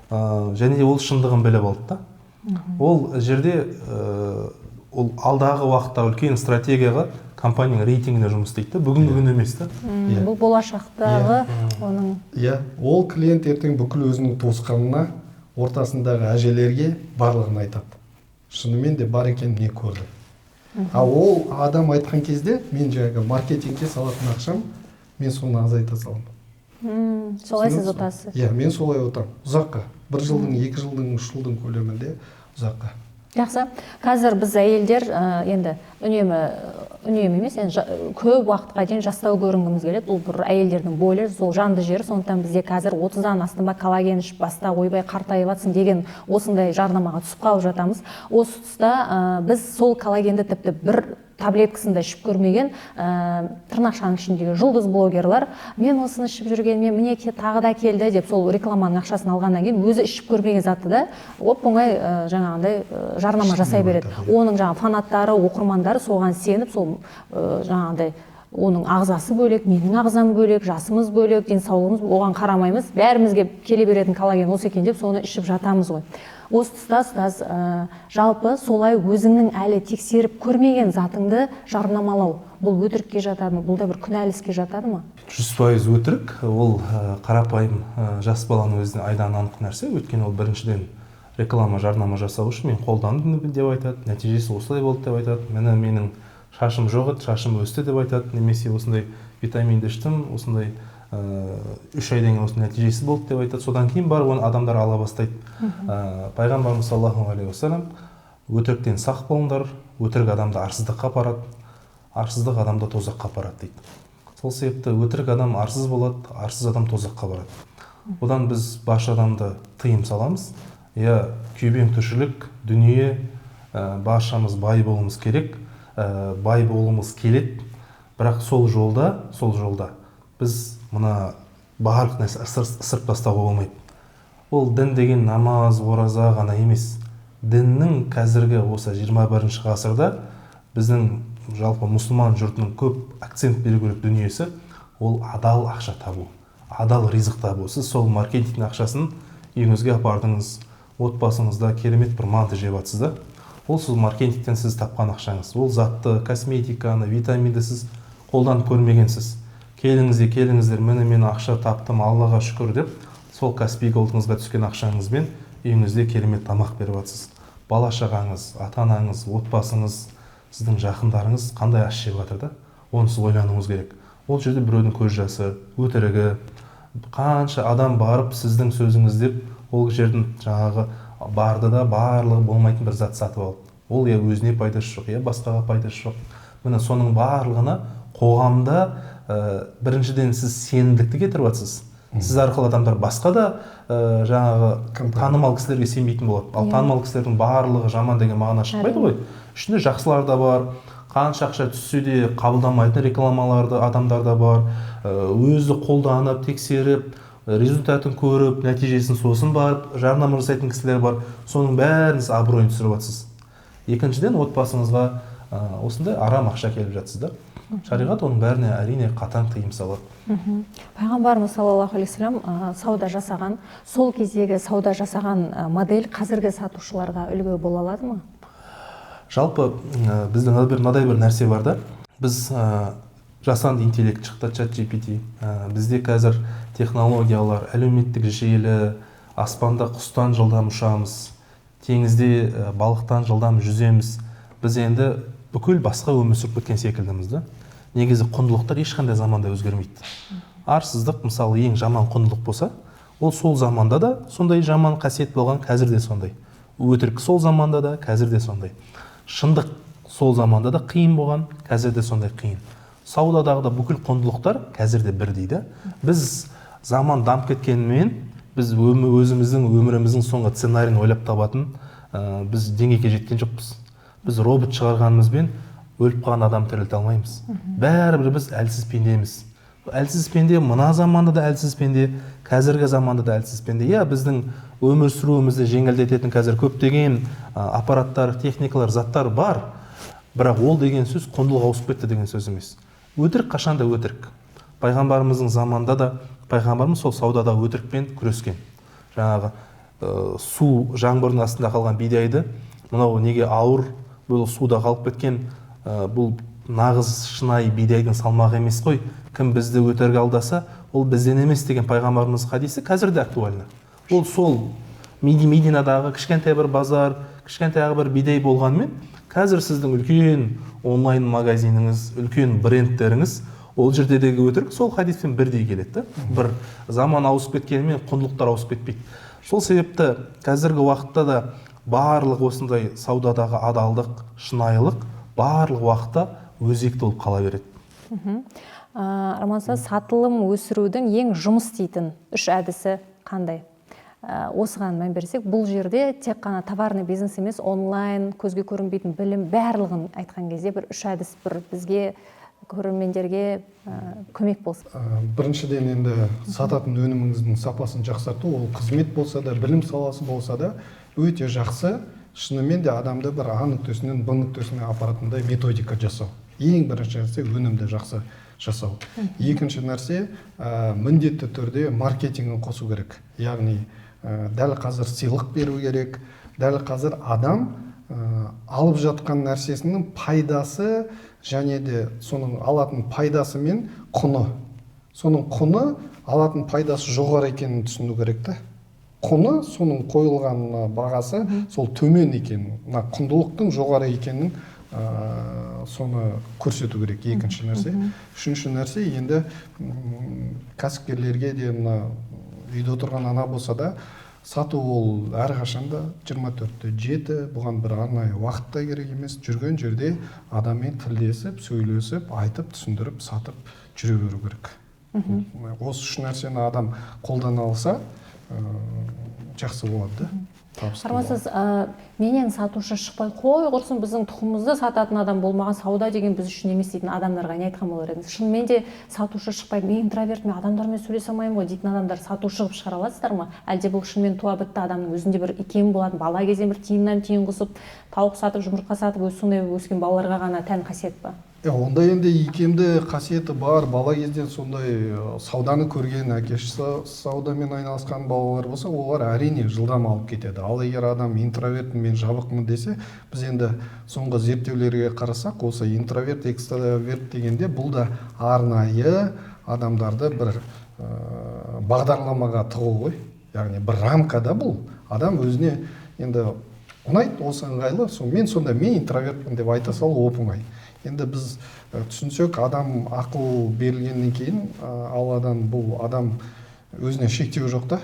және де ол шындығын біліп алды да. Ол жерде ол алдағы уақытта үлкен стратегияға компанияның рейтингіне жұмыс істейді, бүгінгі күн емес та. Бұл болашақтағы оның. Иә, ол клиент ертең бүкіл өзінің туысқанына, ортасындағы әжелерге барлығын айтады. Шынымен де бар екен не көрді. Ал ол адам айтқан кезде мен жаңағы маркетингке салатын ақшам, мен соны азайта саламын. Солай сіз ұтасыз? Иә, мен солай ұтамын. Ұзаққа. 1 жылдың, 2 жылдың, 3 жылдың көлемінде ұзаққа. Жақсы. Қазір біз әйелдер енді үнемі емес, көп уақытқа дейін жастау көрінгіміз келеді. Бұл бір әйелдердің бойы, сол жанды жері. Сондықтан бізде қазір 30-дан астын ба коллаген ішіп баста, ойбай қартайып жатсың деген осындай жарнамаға түсіп қалып жатамыз. Осы тұста біз сол коллагенді тіпті бір таблеткасында ішіп көрмеген тырнақшаның ішіндегі жұлдыз блогерлар, мен осыны ішіп жүргенмен мінеке тағы да келді деп сол рекламаның ақшасын алғаннан кейін өзі ішіп көрмеген затты да оп-оңай жаңағындай жарнама жасай береді. Оның жаңағы фанаттары, оқырмандары соған сеніп, сол жаңағындай оның ағзасы бөлек, менің ағзам бөлек, жасымыз бөлек, денсаулығымыз, оған қарамаймыз, бәрімізге келе беретін коллаген осы екен деп соны ішіп жатамыз ғой. Осы тұста ұстаз, жалпы солай өзіңнің әлі тексеріп көрмеген затыңды жарнамалау, бұл өтірікке жатады ма, бұл да бір күнәлі іске жатады ма? 100% өтірік, ол қарапайым жас баланың өзіне айдан анық нәрсе. Өйткені ол біріншіден реклама, жарнама жасау үшін мен қолдандым деп айтады, нәтижесі осылай болды деп айтады, менің шашым жоқ еді, шашым өсті деп айтады, немесе осындай витаминді іштім, осындай 3 айдан кейін осындай нәтижесі болды деп айтады. Содан кейін барып оны адамдар ала бастайды. Пайғамбарымыз саллаллаху алейхи уассалам өтіріктен сақ болыңдар, өтірік адамды арсыздыққа апарады, арсыздық адамды тозаққа апарады дейді. Сол себепті өтірік адам арсыз болады, арсыз адам тозаққа барады. Одан біз барша адамды тыйым саламыз. Күйбең тіршілік, дүние, баршамыз бай болуымыз керек, бай болуымыз келеді, бірақ сол жолда біз мына барлық нәрсе ысырып тастауға болмайды. Ол дін деген намаз, ораза ғана емес. Діннің қазіргі осы 21 ғасырда біздің жалпы мұсылман жұртының көп акцент беру керек дүниесі ол адал ақша табу, адал ризық табу. Сіз сол маркетингтің ақшасын үйіңізге апардыңыз, отбасыңызда керемет бір манты жеп жатсыз да. Ол сіз маркетингтен сіз тапқан ақшаңыз. Ол затты, косметиканы, витаминді сіз қолданып көрмегенсіз. Келіңіздер, мен ақша таптым, Аллаға шүкір деп, сол Каспий голдыңызға түскен ақшаңызбен үйіңізде керемет тамақ беріп жатсыз. Бала-шағаңыз, ата-анаңыз, отбасыңыз, сіздің жақындарыңыз қандай ас жеп жатыр да? Оны сіз ойлануыңыз керек. Ол жерде біреудің көз жасы, өтірігі, қанша адам барып сіздің сөзіңіз деп ол жердің жаңағы барды да барлығы болмайтын бір зат сатып алды. Ол өзіне пайдасы жоқ, басқаға пайдасы жоқ. Міне соның барлығына қоғамда біріншіден сіз сенімдікті кетіріп жатсыз. Сіз арқылы адамдар басқа да жаңағы танымал кісілерге сенбейтін болады. Ал танымал кісілердің барлығы жаман деген мағына шықпайды ғой. Ішінде жақсылар да бар, қанша ақша түссе де қабылдамайтын рекламаларды адамдар да бар. Өзі қолданып, тексеріп, результатын көріп, нәтижесін сосын барып жарнама жасайтын кісілер бар. Соның бәріңіз абыройын түсіріп жатсыз. Екіншіден отбасыңызға осындай арам ақша келіп жатсыз да. Шариғат оның бәріне әрине қатаң тыйым салады. Пайғамбарымыз саллаллаху алейхи вассалам сауда жасаған, сол кездегі сауда жасаған модель қазіргі сатушыларға үлгі бола алады ма? Жалпы біздің мынадай бір нәрсе бар да. Біз жасанды интеллект шықты, ChatGPT. Бізде қазір технологиялар, әлеуметтік желі, аспанда құстан жылдам ұшамыз, теңізде балықтан жылдам жүземіз. Біз енді бүкіл басқа өмір сүріп кеткен секілдіміз да. Негізі құндылықтар ешқандай заманда өзгермейді. Арсыздық мысалы ең жаман құндылық болса, ол сол заманда да сондай жаман қасиет болған, қазір де сондай. Өтірік сол заманда да, қазір де сондай. Шындық сол заманда да қиын болған, қазір де сондай қиын. Саудадағы да бүкіл құндылықтар қазір де бір дейді. Біз заман дамып кеткенімен, біз өзіміздің өміріміздің соңғы сценарийін ойлап табатын біз деңгейге жеткен жоқпыз. Біз робот шығарғанымызбен өліп қалған адам тірілте алмаймыз. Бәрібір біз әлсіз пендеміз. Әлсіз пенде мына заманда да әлсіз пенде, қазіргі заманда да әлсіз пенде. Біздің өмір сүруімізді жеңілдететін қазір көптеген аппараттар, техникалар, заттар бар. Бірақ ол деген сөз құндылық ауысып кетті деген сөз емес. Өтірік қашанда өтірік. Пайғамбарымыздың заманда да пайғамбарымыз сол саудада өтірікпен күрескен. Жаңағы су жаңбырдың астында қалған бидайды, мынау неге ауыр, бұл суда қалып кеткен, бұл нағыз шынайы бидайдың салмағы емес қой. Кім бізді өтірік алдаса, ол бізден емес деген пайғамбарымыз хадисі қазір де актуальны. Ол сол Мединадағы кішкентай бір базар, кішкентай бір бидай болғанмен, қазір сіздің үлкен онлайн магазиніңіз, үлкен брендтеріңіз, ол жердегі өтірік сол хадиспен бірдей келеді. Бір заман ауысып кеткенімен құндылықтар ауысып кетпейді. Сол себепті қазіргі уақытта да барлық осындай саудадағы адалдық, шынайылық барлық уақытта өзекті болып қала береді. Роман, сатылым өсірудің ең жұмыс істейтін үш әдісі қандай? Осыған мән берсек, бұл жерде тек қана товарный бизнес емес, онлайн, көзге көрінбейтін білім, барлығын айтқан кезде бір үш әдіс бір бізге, көрермендерге көмек болсын. Біріншіден енді сататын өніміңіздің сапасын жақсарту, ол қызмет болса да, білім саласы болса да, өте жақсы, шынымен де адамды бір А нүктесінен Б нүктесіне апаратындай методика жасау. ең бірінші нәрсе өнімді жақсы жасау. Екінші нәрсе міндетті түрде маркетингін қосу керек. Яғни дәл қазір сыйлық беру керек, дәл қазір адам алып жатқан нәрсесінің пайдасы және де соның алатын пайдасы мен құны. Соның құны алатын пайдасы жоғары екенін түсіну керек та. Құны, соның қойылған бағасы сол төмен екенін, құндылықтың жоғары екенін соны көрсету керек. Екінші нәрсе. Үшінші нәрсе, енді кәсіпкерлерге де үйде отырған ана болса да, сату ол әрқашанда 24/7, бұған бір арнайы уақытта керек емес. Жүрген жерде адаммен тілдесіп, сөйлесіп, айтып, түсіндіріп, сатып жүре беру керек. Осы үш нәрсені адам қолдана алса, жақсы болады. Қарамасыз, менен сатушы шықпай қой құрсын, біздің тұқымымызды сататын адам болмаған, сауда деген біз үшін емес дейтін адамдарға не айтқан болар едіңіз? Шынымен де сатушы шықпай, мен интроверт, мен адамдармен сөйлесе алмаймын ғой дейтін адамдар сатушы қылып шығара аласыздар ма? Әлде бұл шынымен туа бітті адамның өзінде бір икемі болатын, бала кезден бір тиыннан тиын қосып, тауық сатып, жұмыртқа сатып, сондай өскен балаларға ғана тән қасиет па? Ондай енді икемді қасиеті бар, бала кезден сондай сауданы көрген, әкесі саудамен айналысқан балалар болса, олар әрине жылдам алып кетеді. Ал егер адам интровертпін, мен жабықпын десе, біз енді соңғы зерттеулерге қарасақ, осы интроверт, экстраверт дегенде бұл да арнайы адамдарды бір бағдарламаға тығу ғой. Яғни бір рамкада бұл адам өзіне енді ұнайды, осы ыңғайлы, мен интровертпін деп айта салу оп-оңай. Енді біз түсінсек, адам ақыл берілгеннен кейін Алладан бұл адам өзіне шектеу жоқ та.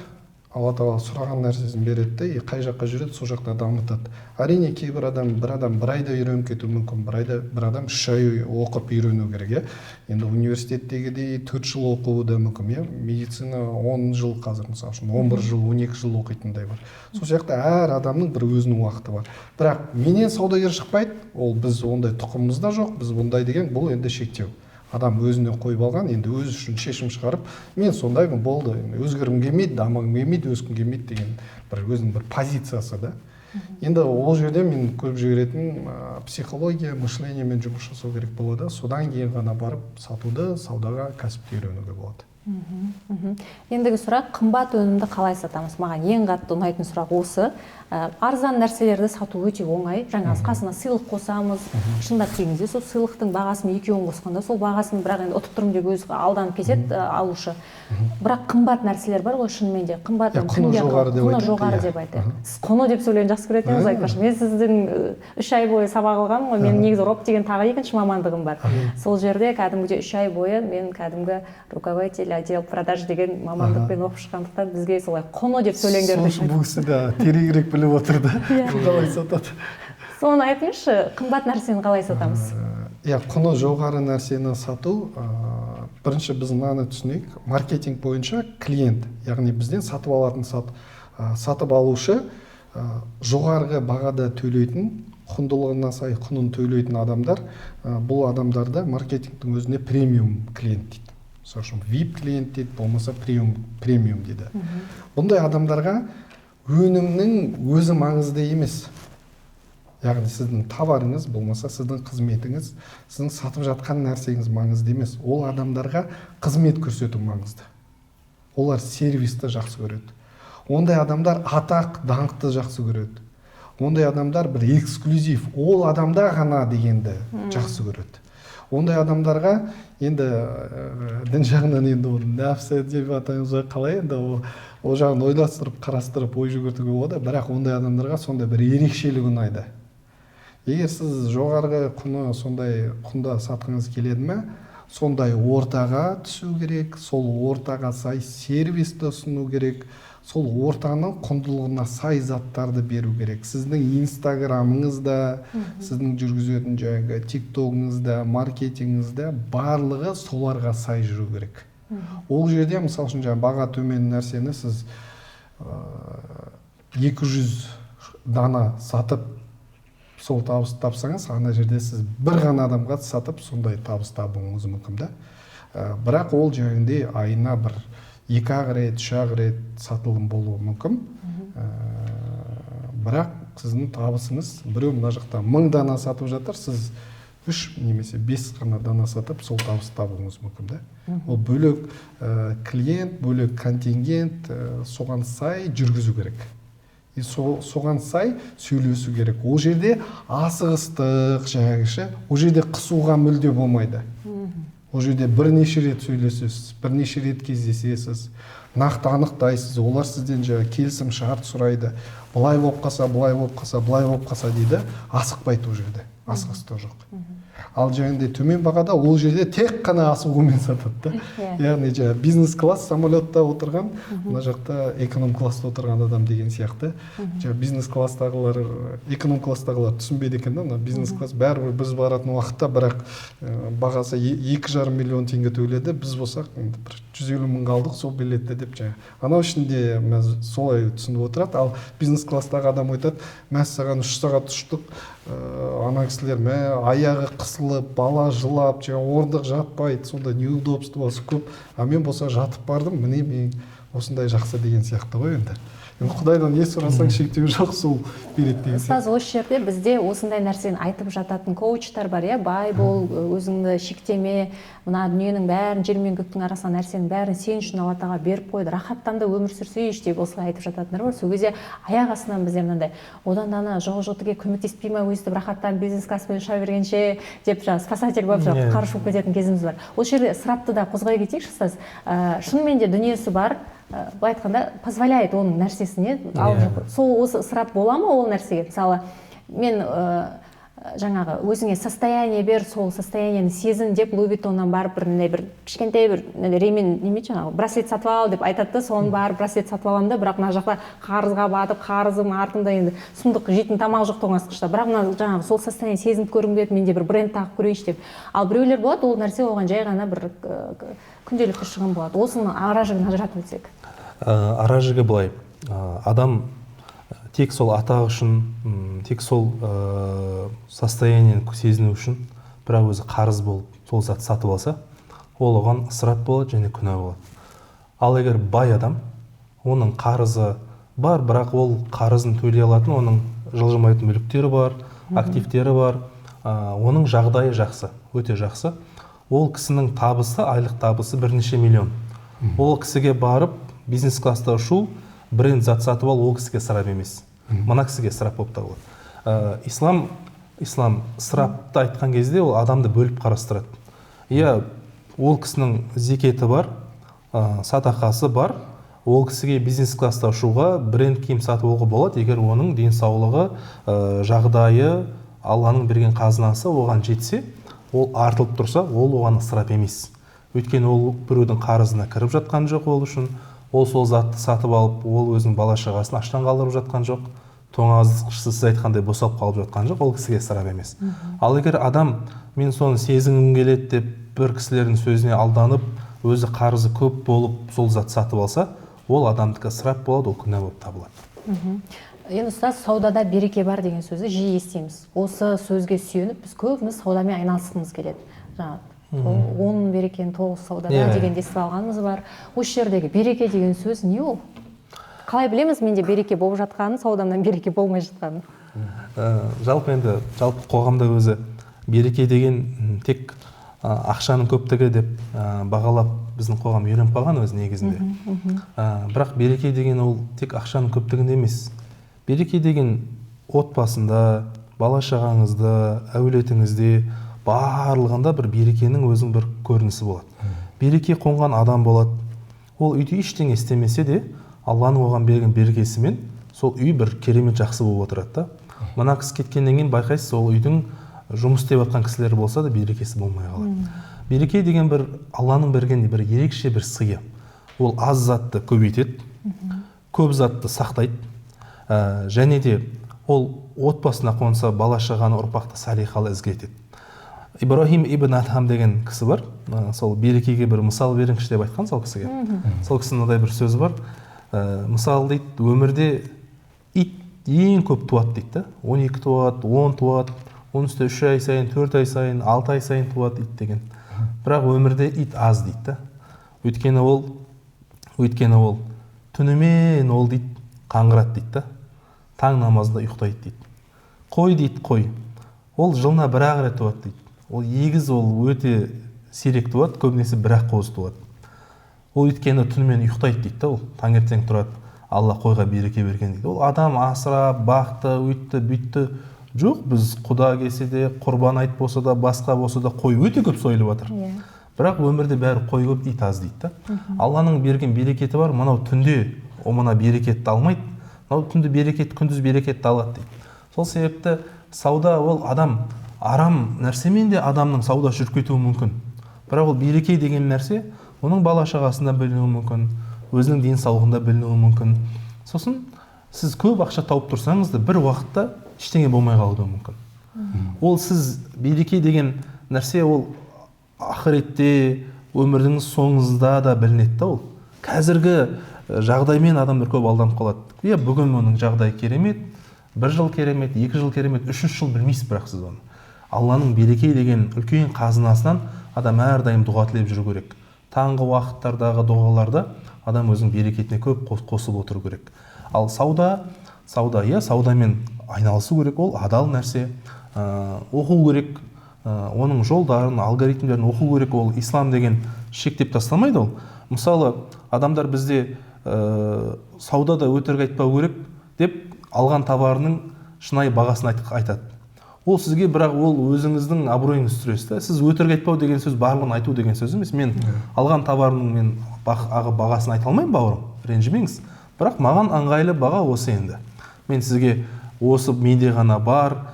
Алла Тағала сұраған нәрсесін береді де, қай жаққа жүреді, сол жақта дамытады. Әрине кейбір адам бір айда үйреніп кетуі мүмкін, бір адам 3 ай оқып үйрену керек. Енді университеттегідей 4 жыл оқуы да мүмкін. Медицина 10 жыл қазір, мысалы үшін 11 жыл, 12 жыл оқитындай бар. Сол сияқты әр адамның бір өзінің уақыты бар. Бірақ менен саудагер шықпайды, ол біз ондай тұқымымызда жоқ, біз бұндай деген бұл енді шектеу. Адам өзіне қойып алған, енді өзі үшін шешім шығарып, мен сондаймын, болды, өзгерім келмейді, дамығым келмейді, өскім келмейді деген бір өзінің бір позициясы да. Енді ол жерде мен көріп жүретін психология, мышлениемен жұмыс жасау керек болады. Содан кейін ғана барып сатуды, саудаға, кәсіпті үйренуге болады. Ендігі сұрақ, қымбат өнімді қалай сатамыз? Маған ең қатты ұнайтын сұрақ осы. Арзан нәрселерді сату өте оңай. Жаңа қасына сыйлық қосамыз. Шындап келгенде сол сыйлықтың бағасын екеуін қосқанда сол бағасын бірақ енді ұтып тұрмын деп өзі алданып кетеді алушы. Бірақ қымбат нәрселер бар ғой шынымен де. Қымбат құны жоғары деп айтайық. Сіз құны деп сөйлегенді жақсы көретініңіз айтпақшы. Мен сіздің 3 ай бойы сабақ алғанмын ғой. Мен негізі роб деген тағы екінші мамандығым бар. Сол жерде кәдімгідей 3 ай бойы мен кәдімгі руководитель отдел продаж деген мамандықпен оқып шыққандықтан бізге солай құны деп сөйлеңдерді. Бұл кісі де тереңірек біліп отырды. Қалай сатады? Соны айтыңызшы, қымбат нәрсені қалай сатамыз? Құны жоғары нәрсені сату, бірінші біз мынаны түсінейік. Маркетинг бойынша клиент, яғни бізден сатып алатын сатып алушы жоғарғы бағада төлейтін, құндылығына сай құнын төлейтін адамдар, бұл адамдарды маркетингтің өзіне премиум клиент дейді. Мысалы үшін VIP клиент дейді, болмаса премиум дейді. Бұндай адамдарға өнімнің өзі маңызды емес. Яғни сіздің товарыңыз, болмаса сіздің қызметіңіз, сіздің сатып жатқан нәрсеңіз маңызды емес. Ол адамдарға қызмет көрсету маңызды. Олар сервисті жақсы көреді. Ондай адамдар атақ, даңқты жақсы көреді. Ондай адамдар бір эксклюзив, ол адамда ғана дегенді жақсы көреді. Ондай адамдарға енді дін жағынан енді оны нәпсі деп атаймыз қалай енді ол жағын ойластырып, қарастырып, ой жүгіртуге болады, бірақ ондай адамдарға сондай бір ерекшелік ұнайды. Егер сіз жоғарғы құны сондай құнда сатқыңыз келеді ме, сондай ортаға түсу керек, сол ортаға сай сервисті ұсыну керек, сол ортаның құндылығына сай заттарды беру керек. Сіздің инстаграмыңызда, сіздің жүргізетін жаңағы тиктогыңызда, маркетингіңізде барлығы соларға сай жүру керек. Ол жерде, мысалы үшін баға төмен нәрсені сіз 200 дана сатып, сол табыс тапсаңыз, ана жерде сіз бір ғана адамға сатып, сондай табыс табуыңыз мүмкін да. Бірақ ол жерінде айына бір 2-ақ рет, 3-ақ рет сатылым болуы мүмкін. Бірақ сіздің табысыңыз біреу мына жақта 1000 дана сатып жатыр, сіз 3 немесе 5 қана дана сатып сол табыс табуыңыз мүмкін да. Ол бөлек клиент, бөлек контингент соған сай жүргізу керек. Соған сай сөйлесу керек. Ол жерде асығыстық жаңағыша, ол жерде қысуға мүлде болмайды. Ол жерде бірнеше рет сөйлесесіз, бірнеше рет кездесесіз, нақты анықтайсыз, олар сізден келісім шарт сұрайды. Былай болып қалса, былай болып қалса, былай болып қалса дейді, асықпайды ол жерде. Асығыстық жоқ. Ал жаңағыдай төмен бағада ол жерде тек қана асығумен сатады. Яғни бизнес класс самолетта отырған, мына жақта эконом класста отырған адам деген сияқты. Бизнес класстағылар, эконом класстағылар түсінбейді екен да, бизнес класс бәрібір біз баратын уақытта, бірақ бағасы 2,5 миллион теңге төледі, біз болсақ 150 мың қалдық сол билетті деп анау ішінде солай түсініп отырады. Ал бизнес класстағы адам айтады, мәссаған 3 сағат ұштық, ана кісілер аяғы қысылып, бала жылап, орындық жатпайды, сонда неудобствосы көп. А мен болса жатып бардым, міне мен осындай жақсы деген сияқты ғой енді. Құдайдан не сұрасаң шектеу жоқ, сол береді деген. Ұстаз, осы жерде бізде осындай нәрсені айтып жататын коучтар бар, бай бол, өзіңді шектеме, мына дүниенің бәрін, жер мен көктің арасында нәрсенің бәрін сен үшін Алла Тағала беріп қойды, рахаттанды өмір сүрсейші деп осылай айтып жататындар бар. Сол кезде аяқ астынан бізде мынандай, одан ана жоқ-жоқтыға көмектеспей ме, өйстіп рахаттан бизнес класспен ұша бергенше деп спасатель болып құтқарушы болып кететін кезіміз бар. Осы жерде ысырапты да қозғай кетейікші, ұстаз. Шынымен де дүниесі бар, былай айтқанда позволяет оның нәрсесіне, сол осы ысырап бола ма ол нәрсеге? Мысалы, мен жаңағы өзіңе состояние бер, сол состояниені сезін деп Луи Виттоннан барып бір кішкентай бір ремень неме жаңағы браслет сатып ал деп айтады, соны барып браслет сатып аламын да, бірақ мына жақта қарызға батып, қарызым артымда енді сұмдық жейтін тамақ жоқ тоңазытқышта, бірақ мына жаңағы сол состояние сезініп көргім келеді, менде бір бренд тағып көрейінші деп. Ал біреулер болады, ол нәрсе оған жай ғана бір күнделікті шығын болады. Осының ара жігін ажыратып өтсек. Ара жігі былай, адам тек сол атақ үшін, тек сол состояниені сезіну үшін, бірақ өзі қарыз болып, сол зат сатып алса, ол оған ысырап болады және күнә болады. Ал егер бай адам, оның қарызы бар, бірақ ол қарызын төлей алатын, оның жылжымайтын мүліктері бар, активтері бар, оның жағдайы жақсы, өте жақсы. Ол кісінің табысы, айлық табысы бірнеше миллион. Ол кісіге барып, бизнес класста ұшу, бренд зат сатып ал, ол кісіге ысырап емес. Мына кісіге ысырап болып табылады. Ислам ысырапты айтқан кезде ол адамды бөліп қарастырады. Ол кісінің зекеті бар, садақасы бар, ол кісіге бизнес класста ұшуға бренд киім сатып алуға болады, егер оның денсаулығы, жағдайы, Алланың берген қазынасы оған жетсе, ол артылып тұрса, ол оған ысырап емес. Өйткені ол біреудің қарызына кіріп жатқан жоқ ол үшін, ол сол затты сатып алып, ол өзінің бала-шағасын аштан қалдырып жатқан жоқ, тоңазытқышсыз сіз айтқандай босап қалып жатқан жоқ, ол кісіге ысырап емес. Ал егер адам мен соны сезінгім келеді деп бір кісілердің сөзіне алданып, өзі қарызы көп болып, сол зат сатып алса, ол адамдікі ысырап болады, ол күнә болып табылады. Енді ұстаз, саудада береке бар деген сөзді жиі естиміз. Осы сөзге сүйеніп, біз көбіміз саудамен айналысқымыз келеді. Оның берекені тоғыз саудада деген естіп алғанымыз бар. Осы жердегі береке деген сөз не ол? Қалай білеміз менде береке болып жатқанын, саудамнан береке болмай жатқанын? Жалпы қоғамда өзі береке деген тек ақшаның көптігі деп бағалап біздің қоғам үйреніп қалған өз негізінде. Бірақ береке деген ол тек ақшаның көптігінде емес. Береке деген отбасында, бала-шағаңызда, әулетіңізде, барлығында бір берекенің өзінің бір көрінісі болады. Береке қонған адам болады. Ол үйде ештеңе істемесе де, Алланың оған берген берекесімен сол үй бір керемет жақсы болып отырады. Мына кісі кеткеннен кейін байқайсыз, ол үйдің жұмыс істеп жатқан кісілер болса да берекесі болмай қалады. Береке деген бір Алланың берген бір ерекше бір сыйы. Ол аз затты көбейтеді, көп затты сақтайды. Және де ол отбасына қонса бала-шағаны ұрпақты салиқалы ізгі етеді. Ибрахим ибн Адхам деген кісі бар, сол берекеге бір мысал беріңізші деп айтқан сол кісіге. Сол кісінің мынадай бір сөзі бар. Мысал дейді, өмірде ит ең көп туады дейді. 12 туады, 10 туады, оның үсті 3 ай сайын, 4 ай сайын, 6 ай сайын туады ит деген. Бірақ өмірде ит аз дейді. Өйткені ол түнімен ол дейді қаңғырады дейді. Таң намазында ұйықтайды дейді. Қой дейді, қой. Ол жылына бір-ақ рет туады дейді. ол егіз ол өте сирек туады, көбінесе бір-ақ қозы туады. Ол өйткені түнімен ұйықтайды дейді, ол таңертең тұрады, Алла қойға береке берген дейді. Ол адам асырап, бақты, өйтті, бүйтті. Жоқ, біз құда келсе де, құрбан айт болса да, басқа болса да қой өте көп сойылып жатыр. Бірақ өмірде бәрі қой көп, ит аз дейді. Алланың берген берекеті бар, мынау түнде о мына берекетті алмайды, мынау түнде берекет, күндіз берекетті алады дейді. Сол себепті сауда ол адам арам нәрсемен де адамның сауда жүріп мүмкін. Бірақ ол береке деген нәрсе оның бала шағасында білінуі мүмкін, өзінің денсаулығында білінуі мүмкін. Сосын сіз көп ақша тауып тұрсаңыз да бір уақытта ештеңе болмай қалуы мүмкін. Ол сіз береке деген нәрсе ол ақыретте, өмірдің соңыңызда да білінеді да ол. Қазіргі жағдаймен адамдар көп алданып қалады. Бүгін оның жағдайы керемет, 1 жыл керемет, 2 жыл керемет, 3 жыл білмейсіз, бірақ сіз оны. Алланың береке деген үлкен қазынасынан адам әрдайым дұға тілеп жүру керек. Таңғы уақыттардағы дұғаларда адам өзінің берекетіне көп қосып отыру керек. Ал саудамен айналысу керек, ол адал нәрсе. Оқу керек, оның жолдарын, алгоритмдерін оқу керек. Ол ислам деген шектеп тастамайды ол. Мысалы, адамдар бізде саудада өтірік айтпау керек деп алған товарының шынайы бағасын айтады. Ол сізге, бірақ ол өзіңіздің абыройыңыз түсіресіз. Сіз өтірік айтпау деген сөз барлығын айту деген сөз емес. Мен алған товарымның мен бағасын айта алмаймын, бауырым, ренжімеңіз. Бірақ маған ыңғайлы баға осы енді. Мен сізге осы менде ғана бар,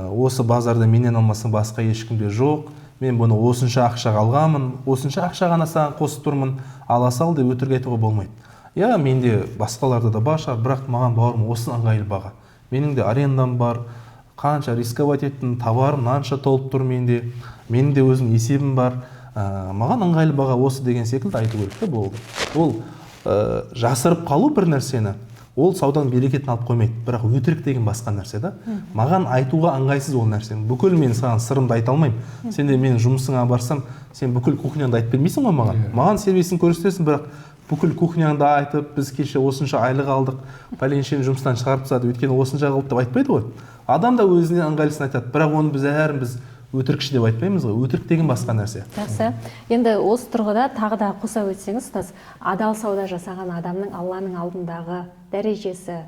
осы базарда менен алмасаң басқа ешкімде жоқ. Мен бұны осынша ақшаға алғанмын, осынша ақша ғана саған қосып тұрмын, ала сал деп өтірік айтуға болмайды. Менде басқаларда да бар шығар, бірақ маған бауырым осы ыңғайлы баға. Менің де арендам бар, қанша рисковать еттім, товарым мынанша толып тұр менде, менің де өзім есебім бар, маған ыңғайлы баға осы деген секілді айту керек те болды. Ол жасырып қалу бір нәрсені, ол сауданың берекетін алып қоймайды, бірақ өтірік деген басқа нәрсе да. Маған айтуға ыңғайсыз ол нәрсені. Бүкіл мен саған сырымды айта алмаймын. Сен де менің жұмысыңа барсам, сен бүкіл кухняңды айтып бермейсің ғой маған. Маған сервисін көрсетесің, бірақ бүкіл кухняңды айтып, біз кеше осынша айлық алдық, пәленшені жұмыстан шығарып тастады, өйткені осынша қылды деп айтпайды ғой. Адам да өзіне ыңғайлысын айтады, бірақ оны біз өтірікші деп айтпаймыз ғой. Өтірік деген басқа нәрсе. Жақсы. Енді осы тұрғыда тағы да қоса өтсеңіз, ұстаз, адал сауда жасаған адамның Алланың алдындағы дәрежесі,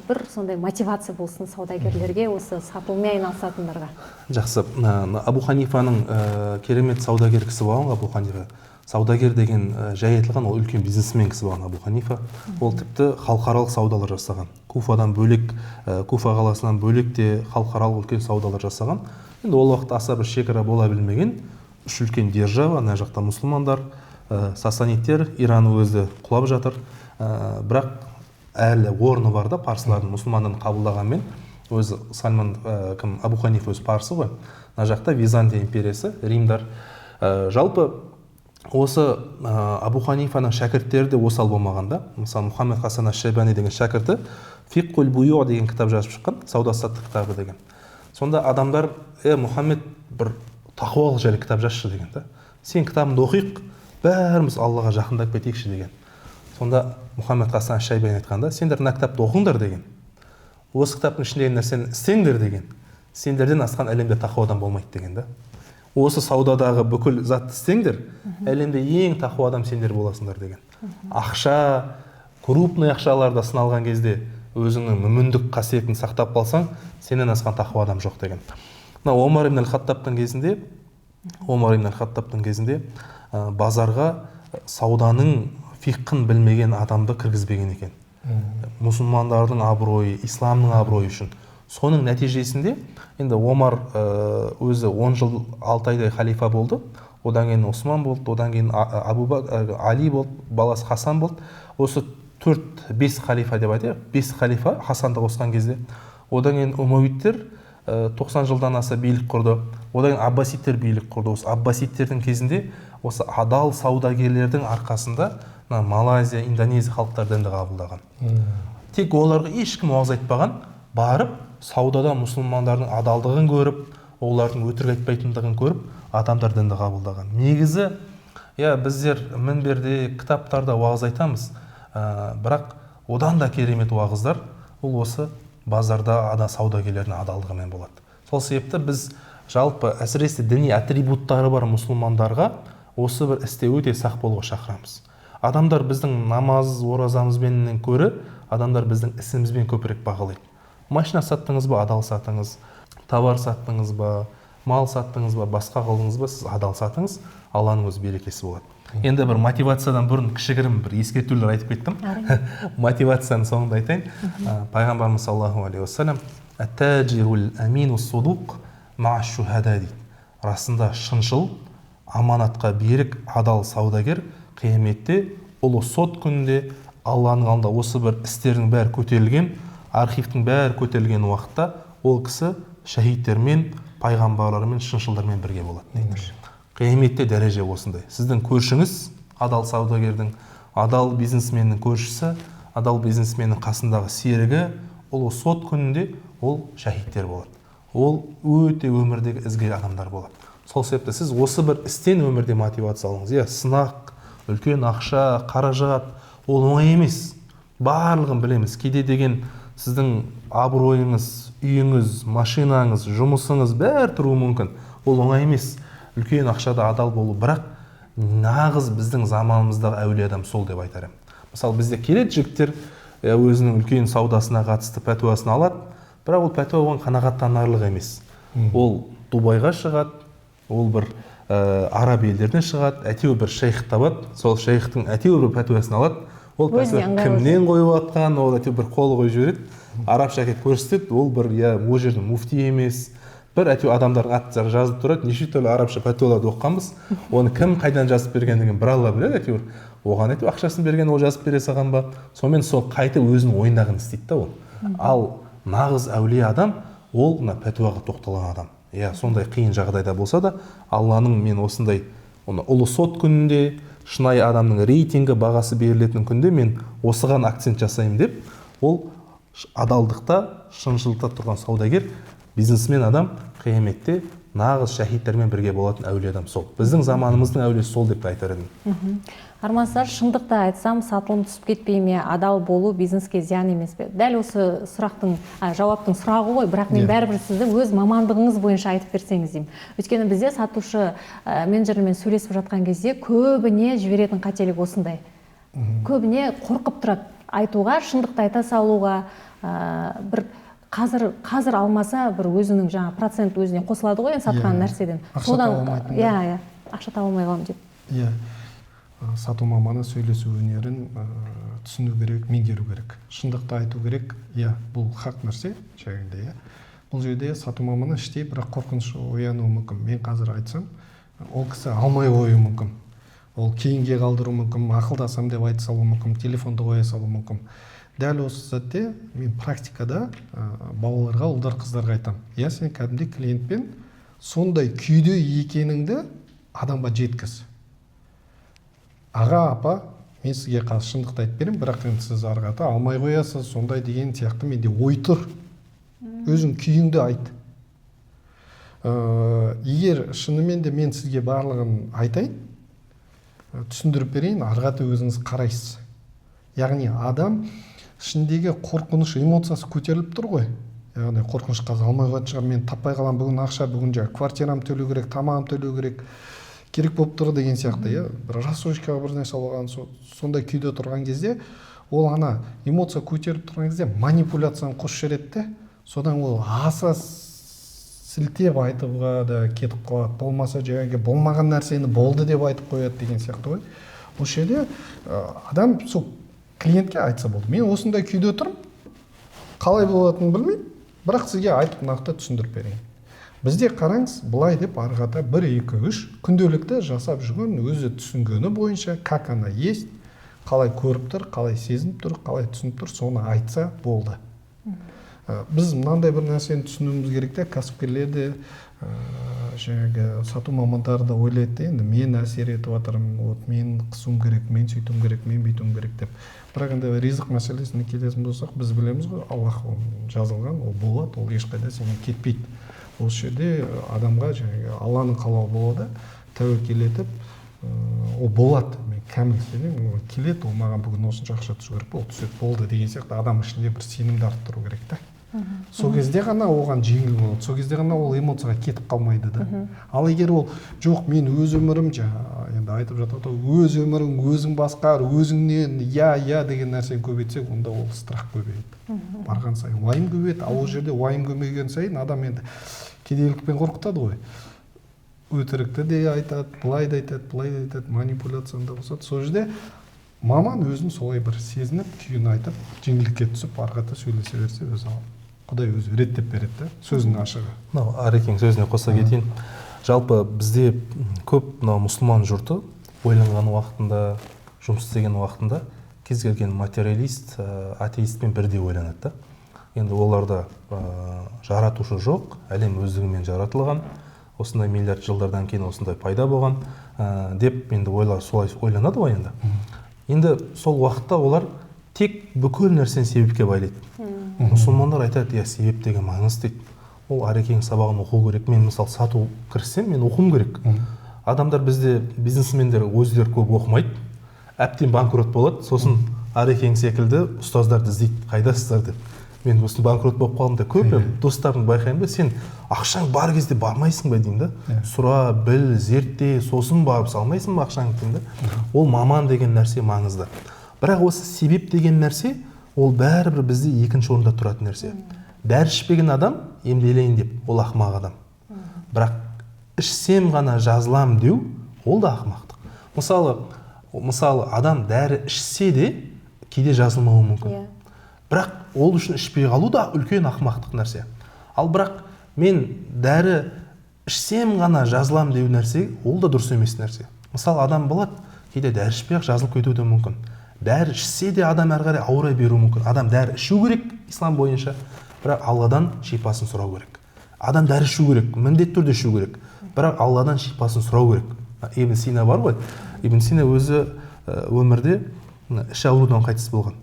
бір сондай мотивация болсын саудагерлерге, осы сатумен айналысатындарға. Жақсы. Абу Ханифаның керемет саудагер кісі болған. Абу Ханифа саудагер деген жай айтылған, ол үлкен бизнесмен кісі болған. Абу Ханифа ол тіпті халықаралық саудалар жасаған. Куфадан бөлек, Куфа қаласынан бөлек те халықаралық үлкен саудалар жасаған. Енді ол уақытта аса бір шекара бола білмеген, үш үлкен держава, ана жақта мұсылмандар, сасанидтер, Иран өзі құлап жатыр. Бірақ әлі орны бар да, парсылардың мұсылмандарын қабылдағанмен, өзі Сальман Абу Ханифа өзі парсы ғой. Ана жақта Византия империясы, Римдар. Жалпы осы Абу Ханифаның шәкірттері де осал болмағанда, мысалы Мұхаммед Хасан аш-Шайбани деген шәкірті Фиқхул буйу деген кітап жазып шыққан, сауда-саттық кітабы деген. Сонда адамдар, Мұхаммед бір тақуалық жайлы кітап жазшы деген да. Сен кітабыңды оқиық, бәріміз Аллаға жақындап кетейікші деген. Сонда Мұхаммед Хасан аш-Шайбани айтқанда, сендер мына кітапты оқыңдар деген. Осы кітаптың ішіндегі нәрсені істеңдер деген. Сендерден асқан әлемде тақуадан болмайды деген да. Осы саудадағы бүкіл затты істеңдер, әлемде ең тақуа адам сендер боласыңдар деген. Ақша, крупный ақшаларда сыналған кезде өзіңнің мүміндік қасиетін сақтап қалсаң, сенен асқан тақуа адам жоқ деген. Омар ибн аль-Хаттабтың кезінде базарға сауданың фиқхын білмеген адамды кіргізбеген екен. Мұсылмандардың абыройы, исламның абыройы үшін. Соның нәтижесінде енді Омар өзі 10 жыл 6 айдай халифа болды. Одан кейін Осман болды, одан кейін Али болды, баласы Хасан болды. Осы 4-5 халифа деп айтайық, 5 халифа Хасанды қосқан кезде. Одан кейін Умавидтер 90 жылдан аса билік құрды. Одан кейін Аббасидтер билік құрды. Осы Аббасидтердің кезінде осы адал саудагерлердің арқасында Малайзия, Индонезия халықтары дінді қабылдаған. Тек оларға ешкім уағыз айтпаған, барып саудада мұсылмандардың адалдығын көріп, олардың өтірік айтпайтындығын көріп, адамдар дінді қабылдаған. Негізі, біздер мінберде, кітаптарда уағыз айтамыз, бірақ одан да керемет уағыздар ол осы базарда саудагерлердің адалдығымен болады. Сол себепті біз жалпы әсіресе діни атрибуттары бар мұсылмандарға осы бір істе өте сақ болуға шақырамыз. Адамдар біздің намаз, оразамызбен көрі, адамдар біздің ісімізбен көбірек бағалайды. Машина саттыңыз ба, адал сатыңыз, товар саттыңыз ба, мал саттыңыз ба, басқа қылдыңыз ба, сіз адал сатыңыз, Алланың өзі берекесі болады. Енді бір мотивациядан бұрын кішігірім бір ескертулер айтып кеттім. Мотивацияның соңында айтайын. Пайғамбарымыз саллаллаху алейхи уассалам «Ат-таджирул амину судуқ ма'a шухада» дейді. Расында шыншыл, аманатқа берік, адал саудагер қияметте ұлы сот күнінде Алланың алдында осы бір істердің бәрі көтерілген, архивтің бәрі көтерілген уақытта ол кісі шахидтермен, пайғамбарлармен, шыншылдармен бірге болады дейді. Қияметте дәреже осындай. Сіздің көршіңіз, адал саудагердің, адал бизнесменнің көршісі, адал бизнесменнің қасындағы серігі, ұлы сот күнінде ол шахидтер болады. Ол өте өмірдегі ізгі адамдар болады. Сол себепті сіз осы бір істен өмірде мотивация алыңыз. Сынақ, үлкен ақша, қаражат, ол оңай емес. Барлығын білеміз. Кейде деген сіздің абыройыңыз, үйіңіз, машинаңыз, жұмысыңыз бәрі тұруы мүмкін. Ол оңай емес. Үлкен ақшада адал болу, бірақ нағыз біздің заманымыздағы әулие адам сол деп айтар едім. Мысалы бізде келеді жігіттер, өзінің үлкен саудасына қатысты пәтуасын алады, бірақ ол пәтуа оған қанағаттанарлық емес. Ол Дубайға шығады, ол бір араб елдеріне шығады, әйтеуір бір шейх табады, сол шейхтің әйтеуір бір пәтуасын алады. Ол пәтуа кімнен қойып атқан, ол әйтеуір бір қол қойып жібереді, арабша әкеліп көрсетеді, ол бір ол жердің муфти емес. Бір әйтеуір адамдардың аттары жазылып тұрады, неше түрлі арабша пәтуаларды оқығанбыз. Оны кім қайдан жазып бергендігін бір Алла біледі, әйтеуір. Оған әйтеуір ақшасын берген, ол жазып бере салған ба? Сонымен сол қайтып өзінің ойындағын істейді да ол. Ал нағыз әулие адам ол пәтуаға тоқталған адам. Сондай қиын жағдайда болса да, Алланың мен осындай ұлы сот күнінде, шынайы адамның рейтингі, бағасы берілетін күнде мен осыған акцент жасаймын деп, ол адалдықта, шыншылықта тұрған саудагер, бизнесмен адам қияметте нағыз шахидтермен бірге болатын әулие адам сол. Біздің заманымыздың әулиесі сол деп айтар едім. Армансыздар, шындықты айтсам, сатылым түсіп кетпей ме, адал болу бизнеске зиян емес пе? Дәл осы сұрақтың, жауаптың сұрағы ғой, бірақ мен бәрібір сізді өз мамандығыңыз бойынша айтып берсеңіз деймін. Өйткені бізде сатушы менеджермен сөйлесіп жатқан кезде көбіне жіберетін қателік осындай. Көбіне қорқып тұрады айтуға, шындықты айта салуға, бір қазір алмаса бір өзінің жаңа процент өзіне қосылады ғой, сатқан нәрседен. Содан ақша таба алмай қаламын деп. Сату маманы сөйлесу өнерін түсіну керек, меңгеру керек. Шындықты айту керек. Бұл хақ нәрсе, шәгінде. Бұл жерде сату маманы іштей, бірақ қорқыныш оянуы мүмкін. Мен қазір айтсам, ол кісі алмай қоюы мүмкін. Ол кейінге қалдыру мүмкін, ақылдасам деп айта салуы мүмкін, телефонды қоя салуы мүмкін. Дәл осы сәтте мен практикада балаларға, ұлдар, қыздарға айтамын. Сен кәдімгідей клиентпен сондай күйде екеніңді адамға жеткіз. Аға, апа, мен сізге қазір шындықты айтып беремін, бірақ енді сіз арғата алмай қоясыз, сондай деген сияқты менде ой тұр. Өзің күйіңді айт. Егер шынымен де мен сізге барлығын айтайын, түсіндіріп берейін, арғата өзіңіз қарайсыз. Яғни адам ішіндегі қорқыныш эмоциясы көтеріліп тұр ғой. Яғни қорқыныш қазір алмай қоятын шығар, мен таппай қалам, бүгін ақша, бүгін квартирам төлеу керек, тамағым төлеу керек болып тұр деген сияқты. Бір рассрочкаға бір нәрсе алған, сондай күйде тұрған кезде, ол ана эмоция көтеріп тұрған кезде манипуляцияны қосып жібереді, содан ол аса сілтеп айтуға да кетіп қалады. Болмаса болмаған нәрсені болды деп айтып қояды деген сияқты ғой. Осы жерде адам сол клиентке айтса болды. Мен осындай күйде тұрмын, қалай болатынын білмеймін, бірақ сізге айтып нақты түсіндіріп берейін. Бізде қараңыз, былай деп арғата 1-2-3 күнделікті жасап жүрген өзі түсінгені бойынша, как она есть, қалай көріп тұр, қалай сезініп тұр, қалай түсініп тұр, соны айтса болды. Біз мынандай бір нәрсені түсінуіміз керек те, кәсіпкерлер де, сату мамандары да ойлайды, енді мен әсер етіп жатырмын, мен қысуым керек, мен сөйтуім керек, мен бүйтуім керек деп. Бірақ енді ризық мәселесіне келетін болсақ, біз білеміз ғой, Аллах жазылған, ол болады, ол ешқайда сенен кетпейді. Осы жерде адамға Алланың қалауы болады, тәуекел етіп, ол болады. Мен кәміл сенемін, ол келеді, ол маған бүгін осынша ақша түсу керек, ол түседі, болды деген сияқты адам ішінде бір сенімді арттыру керек та. сол кезде ғана оған жеңіл болады, сол кезде ғана ол эмоцияға кетіп қалмайды да. Ал егер ол жоқ, мен өз өмірім, енді айтып жатады, өз өмірің өзің басқар, өзіңнен я деген нәрсені көбейтсек, онда ол страх көбейеді. Барған сайын уайым көбейеді, ал ол жерде уайым көбейген сайын адам енді кедейлікпен қорқытады ғой. Өтірікті де айтады, былай да айтады, манипуляцияны да қосады. Сол жерде маман өзін солай бір сезініп, күйін айтып, жеңілдікке түсіп, арқата сөйлесе берсе, өзі Құдай өзі реттеп береді да, сөзінің ашығы. Мынау Арекең сөзіне қоса кетейін. Жалпы бізде көп мынау мұсылман жұрты ойланған уақытында, жұмыс істеген уақытында кез келген материалист, атеистпен бірдей ойланады да. Енді оларда жаратушы жоқ, әлем өздігімен жаратылған, осындай миллиард жылдардан кейін осындай пайда болған деп енді ойлар солай ойланады ғой енді. Енді сол уақытта олар тек бүкіл нәрсені себепке байлайды. Мұсылмандар айтады, себеп деген маңызды дейді. Ол Арекең сабағын оқу керек. Мен мысалы сату кіріссем, мен оқуым керек. Адамдар бізде, бизнесмендер өздері көп оқымайды. Әптен банкрот болады, сосын Арекең секілді ұстаздарды іздейді, қайдасыздар деп. Мен осы банкрот болып қалдым да, көп достарым байқаймын да, сен ақшаң бар кезде бармайсың ба деймін да. Сұра, біл, зертте, сосын барып салмайсың ба ақшаң деймін да. Ол маман деген нәрсе маңызды. Бірақ осы себеп деген нәрсе, ол бәрібір бізде екінші орында тұратын нәрсе. Дәрі ішпеген адам емделейін деп, ол ақымақ адам. Бірақ ішсем ғана жазылам деу, ол да ақымақтық. Мысалы адам дәрі ішсе де кейде жазылмауы мүмкін. Бірақ ол үшін ішпей қалу да үлкен ақымақтық нәрсе. Ал бірақ мен дәрі ішсем ғана жазылам деу нәрсе, ол да дұрыс емес нәрсе. Мысалы адам болады, кейде дәрі ішпей ақ жазылып кетуі де мүмкін. Дәрі ішсе де адам әрі қарай ауыра беруі мүмкін. Адам дәрі ішу керек ислам бойынша, бірақ Алладан шипасын сұрау керек. Адам дәрі ішу керек, міндетті түрде ішу керек, бірақ Алладан шипасын сұрау керек. Ибн Сина бар ғой, Ибн Сина өзі өмірде іш аурудан қайтыс болған.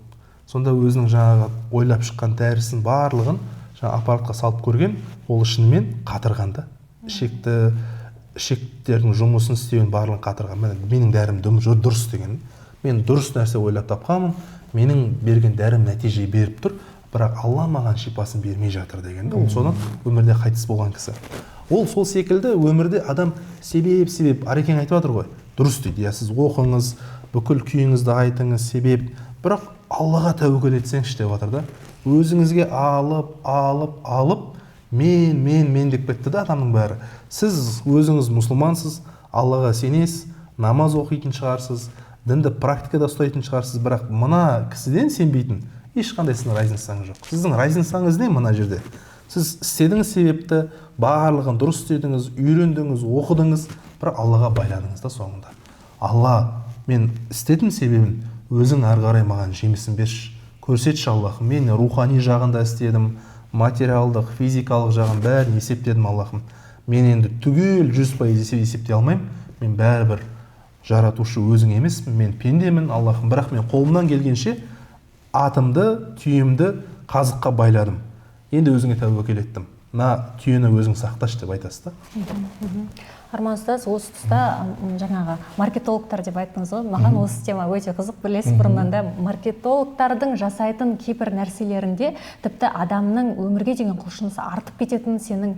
Сонда өзінің жаңағы ойлап шыққан дәрісін барлығын аппаратқа салып көрген, ол шынымен қатырғанда. Ішектердің жұмысын істеуін барлығын қатырған. Менің дәрім дұрыс деген. Мен дұрыс нәрсе ойлап тапқанмын, менің берген дәрім нәтиже беріп тұр, бірақ Алла маған шипасын бермей жатыр деген. Ол содан өмірде қайтыс болған кісі. Ол сол секілді өмірде адам себеп, Арекең айтып жатыр ғой, дұрыс дейді. Сіз оқыңыз, бүкіл күйіңізді айтыңыз, себеп, бірақ Аллаға тәуекел етсеңізші деп жатыр да. Өзіңізге алып, мен деп кетті да адамның бәрі. Сіз өзіңіз мұсылмансыз, Аллаға сенесіз, намаз оқитын шығарсыз, дінді практикада ұстайтын шығарсыз, бірақ мына кісіден сенбейтін ешқандай сіздің разницаңыз жоқ. Сіздің разницаңыз не мына жерде? Сіз істедіңіз себепті, барлығын дұрыс істедіңіз, үйрендіңіз, оқыдыңыз, бірақ Аллаға байладыңыз да соңында. Алла, мен істедім себебін, өзің ары қарай маған жемісін берші, көрсетші Аллахым. Мен рухани жағында істедім, материалдық, физикалық жағын бәрін есептедім Аллахым. Мен енді түгел 100% есептей алмаймын. Мен бәрібір жаратушы өзің емеспін, мен пендемін Аллахым, бірақ мен қолымнан келгенше атымды, түйемді қазыққа байладым. Енді өзіңе тәуекел еттім. Түйені өзің сақташы деп айтасыз да. Арман ұстаз, осы тұста жаңағы маркетологтар деп айттыңыз ғой, маған осы тема өте қызық. Білесіз, бұрыннан да маркетологтардың жасайтын кейбір нәрселерінде тіпті адамның өмірге деген құлшынысы артып кететін, сенің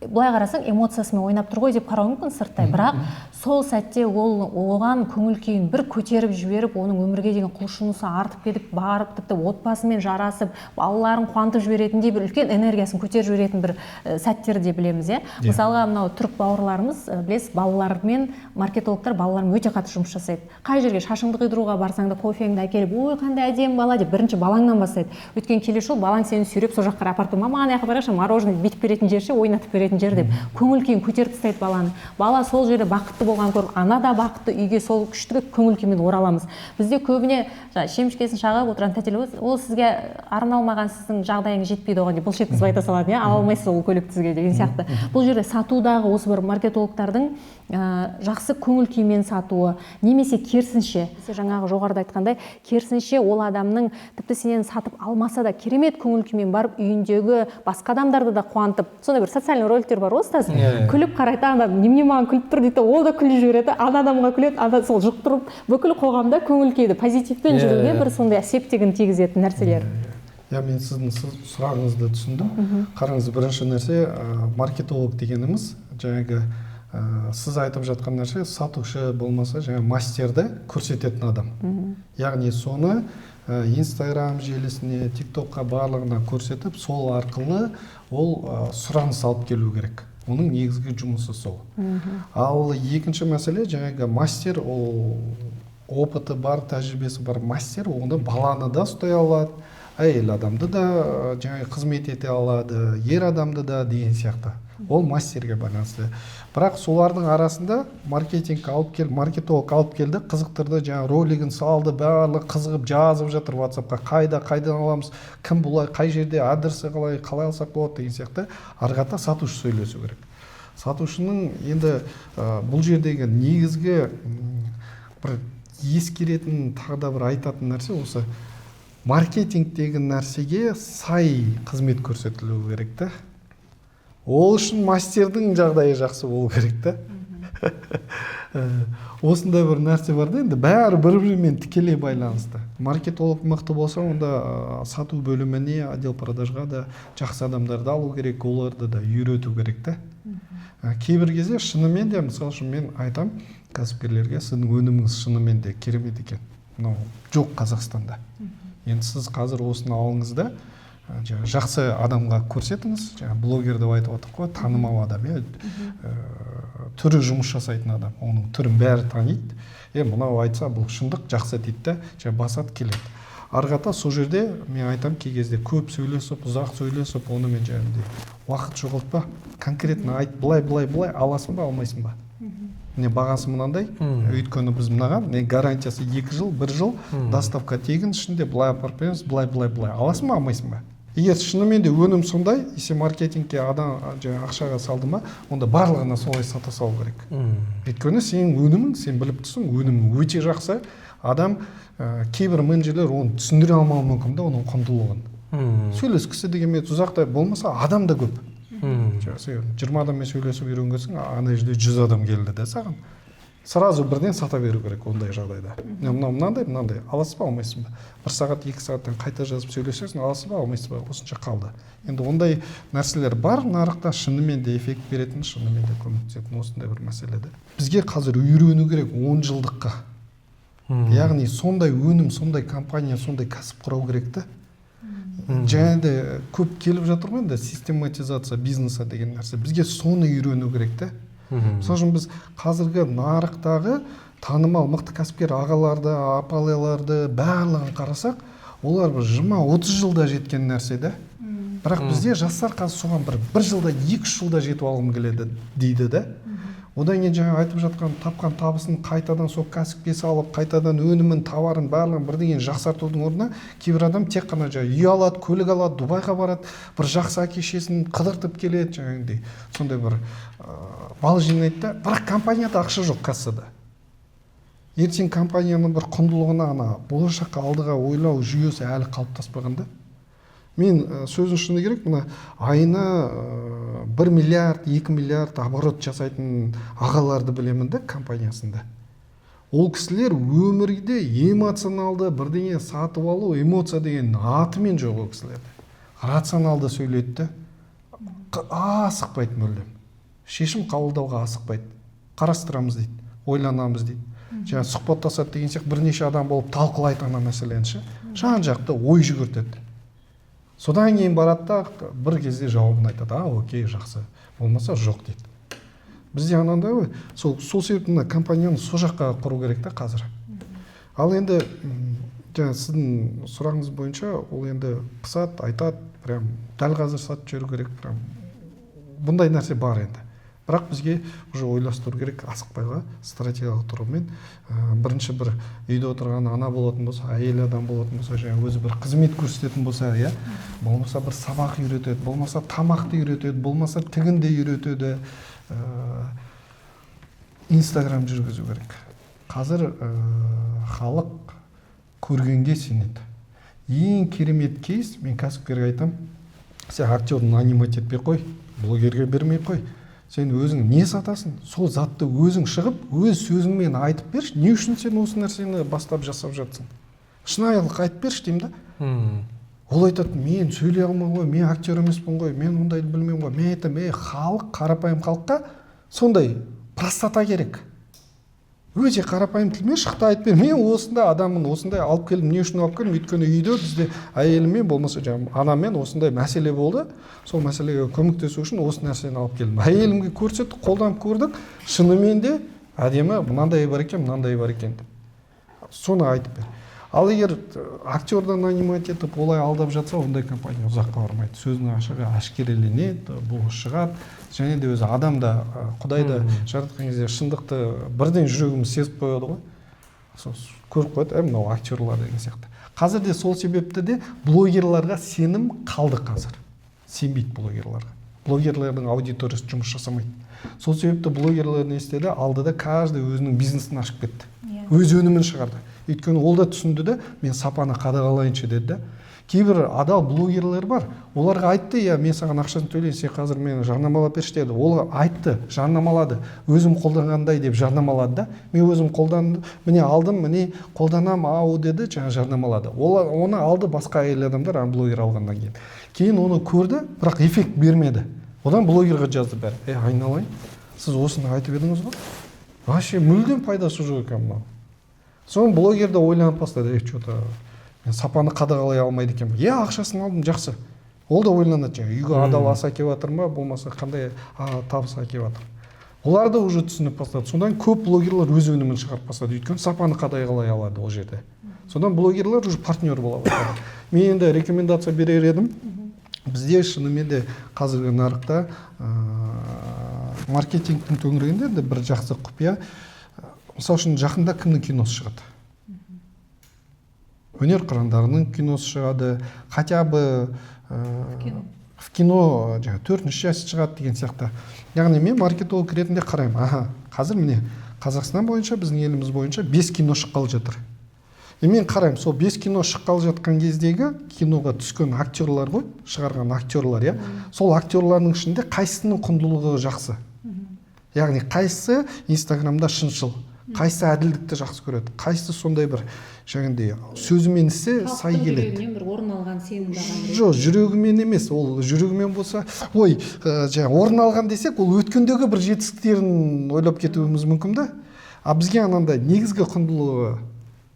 былай қарасаң эмоциясымен ойнап тұр ғой деп қарауы мүмкін сырттай, бірақ сол сәтте оған көңіл күйін бір көтеріп жіберіп, оның өмірге деген құлшынысы артып кетіп, барып тіпті отбасымен жарасып, балаларын қуантып жіберетіндей бір үлкен энергиясын көтеріп жіберетін бір сәттерді білеміз, мысалға мынау түрік бауырларымыз, білесіз, балалармен маркетологтар балалармен өте қатты жұмыс жасайды. Қай жерге шашыңды қидыруға барсаң да кофеңді әкеліп, ой қандай әдемі бала деп бірінші балаңнан бастайды. Өткен келесі жол балаң сені сүйреп сол жаққа апарып, мама ана жаққа барайықшы, мороженое бүйтіп беретін жер ше, ойнатып беретін жер деп көңіл күйін көтеріп тастайды баланы. Бала сол жерде бақытты болған көріп, ана да бақытты, үйге сол күшті көңіл күймен ораламыз. Бізде көбіне шемішкесін шағып отырған тәтелер, ол сізге арналмаған, сіздің жағдайыңыз жетпейді оған деп бұлшет қылып айта салады, ала алмайсыз ол көйлекті сізге деген сияқты. Бұл жерде сатудағы осы бір маркетологтардың жақсы көңіл күймен сатуы, немесе керісінше, жаңағы жоғарыда айтқандай, керісінше ол адамның тіпті сенен сатып алмаса да керемет көңіл күймен барып үйіндегі басқа адамдарды да қуантып, сондай бір социальный роликтер бар ғой ұстаз, күліп қарайды, ана немене маған күліп тұр дейді, ол да күліп жібереді, ана адамға күледі, ана сол жұқтырып бүкіл қоғамда көңіл күйді позитивпен жүруге бір сондай септігін тигізетін нәрселер. Мен сіздің сұрағыңызды түсіндім. Қараңыз, бірінші нәрсе, маркетолог дегеніміз жаңағы сіз айтып жатқан нәрсе сатушы болмаса жаңа мастерді көрсететін адам. Яғни соны Инстаграм желісіне, ТикТокқа барлығына көрсетіп, сол арқылы ол сұраныс алып келу керек. Оның негізгі жұмысы сол. Ал екінші мәселе, жаңағы мастер, ол опыты бар, тәжірибесі бар мастер, оны баланы да ұстай алады, әйел адамды да жаңағы қызмет ете алады, ер адамды да деген сияқты. Ол мастерге байланысты. Бірақ солардың арасында маркетолог алып келді, қызықтырды, жаңа ролигін салды, барлығы қызығып жазып жатыр WhatsApp-қа, қайдан аламыз, кім бұлай, қай жерде, адресі қалай алсақ болады деген сияқты. Арғата сатушы сөйлесу керек. Сатушының енді бұл жердегі негізгі бір ескеретін, тағы да бір айтатын нәрсе осы маркетингтегі нәрсеге сай қызмет көрсетілуі керек та. Ол үшін мастердің жағдайы жақсы болу керек та. Осындай бір нәрсе бар да, енді бәрі бір-бірімен тікелей байланысты. Маркетолог мықты болса, онда сату бөліміне, отдел продажға да жақсы адамдарды алу керек, оларды да үйрету керек та. Кейбір кезде шынымен де, мысалы үшін мен айтам кәсіпкерлерге, сіздің өніміңіз шынымен де керемет екен. Жоқ Қазақстанда. Енді сіз қазір осыны алыңыз да, жақсы адамға көрсетіңіз, блогер деп айтып отыр ғой, танымал адам, түрі жұмыс жасайтын адам, оның түрін бәрі таниды. Мынау айтса, бұл шындық жақсы дейді да, басады келеді. Арғата сол жерде мен айтам, кей кезде көп сөйлесіп, ұзақ сөйлесіп, оны мен уақыт жоғалтпа, конкретно айт, былай, аласың ба, алмайсың ба? Бағасы мынандай, өйткені біз мынаған, гарантиясы 2 жыл, 1 жыл, доставка тегін ішінде былай апарып береміз, былай, аласың ба, алмайсың ба? Егер шынымен де өнім сондай, есе маркетингке адам ақшаға салды ма, онда барлығына солай сата салу керек. Өйткені сенің өнімің, сен біліп тұрсың, өнімің өте жақсы, адам кейбір менеджерлер оны түсіндіре алмауы мүмкін да, оның құндылығын. Сөйлескісі дегенмен ұзақта болмаса, адам да көп. 20 адаммен сөйлесіп үйренгенсің, ана жерде 100 адам келді де саған. Сразу бірден сата беру керек ондай жағдайда. Мынандай, аласыз ба, алмайсыз ба? 1 сағат, 2 сағаттан қайта жазып сөйлесесің, аласыз ба, алмайсыз ба? Осынша қалды. Енді ондай нәрселер бар, нарықта шынымен де эффект беретін, шынымен де көмектесетін осындай бір мәселеде. Бізге қазір үйрену керек 10 жылдыққа. Яғни сондай өнім, сондай компания, сондай кәсіп құрау керек та. Және де көп келіп жатыр ғой, систематизация бизнеса деген нәрсе. Бізге соны үйрену керек та. Мысалы үшін біз қазіргі нарықтағы танымал мықты кәсіпкер ағаларды, апалаларды барлығын қарасақ, олар 20-30 жылда жеткен нәрсе да. Бірақ бізде жастар қазір соған бір жылда, 2 жылда жетіп алғым келеді дейді да. Одан кейін жаңа айтып жатқан тапқан табысын қайтадан сол кәсіпке салып, қайтадан өнімін, товарын барлығын бірдеңе жақсартудың орнына кейбір адам тек қана үй алады, көлік алады, Дубайға барады, бір жақсы әке-шешесін қыдыртып келеді, жаңағыдай сондай бір бал жинайды да, бірақ компанияда ақша жоқ кассада. Ертең компанияның бір құндылығына, болашаққа алдыға ойлау жүйесі әлі қалыптаспағанда. Мен сөзін шыны керек, мына айына 1 миллиард, 2 миллиард оборот жасайтын ағаларды білемін да компаниясында. Ол кісілер өмірде эмоционалды бірдеңе сатып алу, эмоция деген атымен жоқ ол кісілерде. Рационалды сөйлейді, асықпайды мүлдем. Шешім қабылдауға асықпайды. Қарастырамыз дейді, ойланамыз дейді. Жаңа сұхбаттасады деген сияқты бірнеше адам болып талқылайды ана мәселені, жан-жақты ой жүгіртеді. Содан кейін барады да бір кезде жауабын айтады, окей, жақсы, болмаса жоқ дейді. Бізде анандай ғой, сол себептен компанияны сол жаққа құру керек та қазір. Ал енді жаңа сіздің сұрағыңыз бойынша ол енді қысады, айтады, прям дәл қазір сатып жіберу керек, прям бұндай нәрсе бар енді. Бірақ бізге уже ойластыру керек, асықпайға стратегиялық тұрғымен. Бірінші бір үйде отырған ана болатын болса, әйел адам болатын болса, жаңа өзі бір қызмет көрсететін болса, болмаса бір сабақ үйретеді, болмаса тамақты үйретеді, болмаса тігінді үйретеді, Инстаграм жүргізу керек. Қазір халық көргенге сенеді. Ең керемет кейс, мен кәсіпкерге айтам, сен актерді нанимать етпей қой, блогерге бермей қой. Сен өзің не сатасың? Сол затты өзің шығып, өз сөзіңмен айтып берші. Не үшін сен осы нәрсені бастап жасап жатсың? Шынайылық айтып берші деймін да. ол айтады, мен сөйлей алмаймын ғой, мен актер емеспін ғой, мен ондайды білмеймін ғой. Мен айтамын, халық, қарапайым халыққа сондай простота керек. Өте қарапайым тілмен шықты айтып бер, мен осындай адаммын, осындай алып келдім, не үшін алып келдім, өйткені үйде бізде әйеліммен болмаса анаммен осындай мәселе болды, сол мәселеге көмектесу үшін осы нәрсені алып келдім. Әйелімге көрсеттік, қолданып көрдік, шынымен де әдемі мынандай бар екен, мынандай бар екен деп. Соны айтып бер. Ал егер актерді нанимать етіп, олай алдап жатса, ондай компания ұзаққа бармайды. Сөзінің ашығы ашкереленеді, бұл шығады. Және де өзі адам да, Құдай да жаратқан кезде шындықты бірден жүрегіміз сезіп қояды ғой. Көріп қояды, мынау актерлар деген сияқты. Қазір де сол себепті де блогерларға сенім қалды қазір. Сенбейді блогерларға. Блогерлердің аудиториясы жұмыс жасамайды. Сол себепті блогерлер не істеді, алдыда каждый өзінің бизнесін ашып кетті. Өз өнімін шығарды. Өйткені ол да түсінді де, мен сапаны қадағалайыншы деді. Кейбір адал блогерлер бар, оларға айтты, мен саған ақшасын төлейін, сен қазір мені жарнамалап берші деді. Ол айтты, жарнамалады, өзім қолданғандай деп жарнамалады да. Мен өзім қолдандым, міне алдым, міне қолданам, ау деді, жаңа жарнамалады. Оны алды басқа әйел адамдар, блогер алғаннан кейін. Кейін оны көрді, бірақ эффект бермеді. Одан блогерға жазды бәрі. Айналайын, сіз осыны айтып едіңіз ғой? Вообще мүлдем пайдасы жоқ екен мынау. Соң блогерді ойланып бастады, что-то мен сапаны қадағалай алмайды екенмін. Ақшасын алдым, жақсы. Ол да ойланады, үйге адал ас әкеп жатыр ма, болмаса қандай табыс әкеп жатыр. Олар да уже түсініп бастады. Содан көп блогерлер өз өнімін шығарып бастады, өйткені сапаны қадағалай алады ол жерде. Содан блогерлер уже партнер бола бастады. Мен енді рекомендация берер едім. Бізде шынымен де қазіргі нарықта маркетингтің төңірегінде бір жақсы құпия. Мысалы үшін жақында кімнің киносы шығады? Өнер қырандарының киносы шығады, хотя бы в кино 4-ші часть шығады деген сияқты. Яғни мен маркетолог ретінде қараймын. Қазір міне Қазақстан бойынша, біздің еліміз бойынша 5 кино шыққалы жатыр. Мен қараймын, сол 5 кино шыққалы жатқан кездегі киноға түскен актерлар ғой, шығарған актерлар, сол актерлардың ішінде қайсысының құндылығы жақсы? Яғни қайсысы Инстаграмда шыншыл, қайсысы әділдікті жақсы көреді, қайсысы сондай бір жаңағындай сөзімен ісі сай келеді. Жүрегінен бір орын алған сенім бағам. Жоқ, жүрегімен емес, ол жүрегімен болса, орын алған десек, ол өткендегі бір жетістіктерін ойлап кетуіміз мүмкін да. А бізге анандай негізгі құндылығы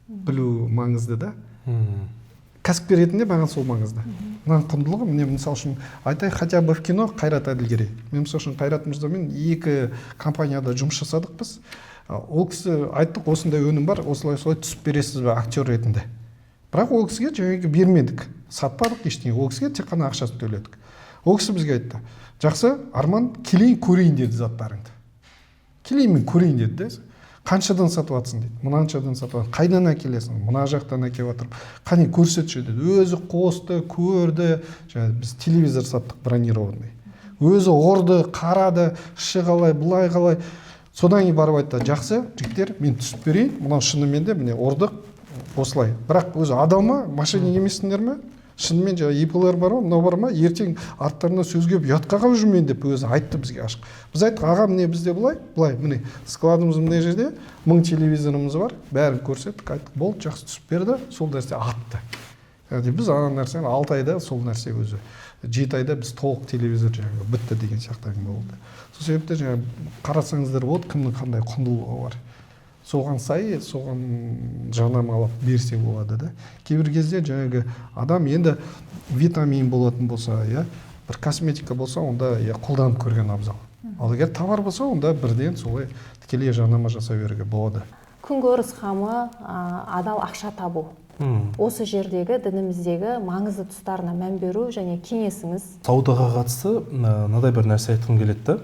білу маңызды да. Кәсіпкер ретінде маған сол маңызды. Мынаның құндылығы, міне мысалы үшін айтайық, хотя бы в кино Қайрат Әділгерей. Мен мысалы үшін Қайрат мырзамен 2 компанияда жұмыс жасадық біз. Ол кісі айттық, осындай өнім бар, осылай түсіп бересіз бе актер ретінде. Бірақ ол кісіге жаңағы бермедік, сатпадық ештеңе, ол кісіге тек қана ақшасын төледік. Ол кісі бізге айтты, жақсы, Арман, келейін көрейін деді заттарыңды. Келейін мен көрейін деді де. Қаншадан сатып жатсың дейді, мынаншадан сатып жатсың, қайдан әкелесің, мына жақтан әкеліп жатырмын, қане көрсетші деді. Өзі қосты, көрді, біз телевизор саттық бронированный. Өзі ұрды, қарады, іші қалай, былай қалай. Содан кейін барып айтты, жақсы, жігіттер, мен түсіп берейін, мынау шынымен де міне ұрдық, осылай. Бірақ өзі адал ма, мошенник емессіңдер ме? Шынымен ИП-лер бар ма, мынау бар ма? Ертең арттарына сөзге ұятқа қалып жүрмейін деп өзі айтты бізге ашық. Біз айттық, аға, міне бізде былай, міне складымыз мына жерде 1000 телевизорымыз бар, бәрін көрсеттік, айттық, болды, жақсы түсіп берді, сол нәрсе атты. Біз ана нәрсені 6 айда сол нәрсе өзі 7 айда біз толық телевизор бітті деген сияқты болды. Сол себепті қарасаңыздар болды, кімнің қандай құндылығы бар. Соған сай, соған жарнамалап берсе болады да. Кейбір кезде адам енді витамин болатын болса, бір косметика болса, онда қолданып көрген абзал. Ал егер товар болса, онда бірден солай тікелей жарнама жасай беруге болады. Күнкөріс қамы, адал ақша табу. Осы жердегі дініміздегі маңызды тұстарына мән беру және кеңесіңіз. Саудаға қатысты мынадай бір нәрсе айтқым келеді.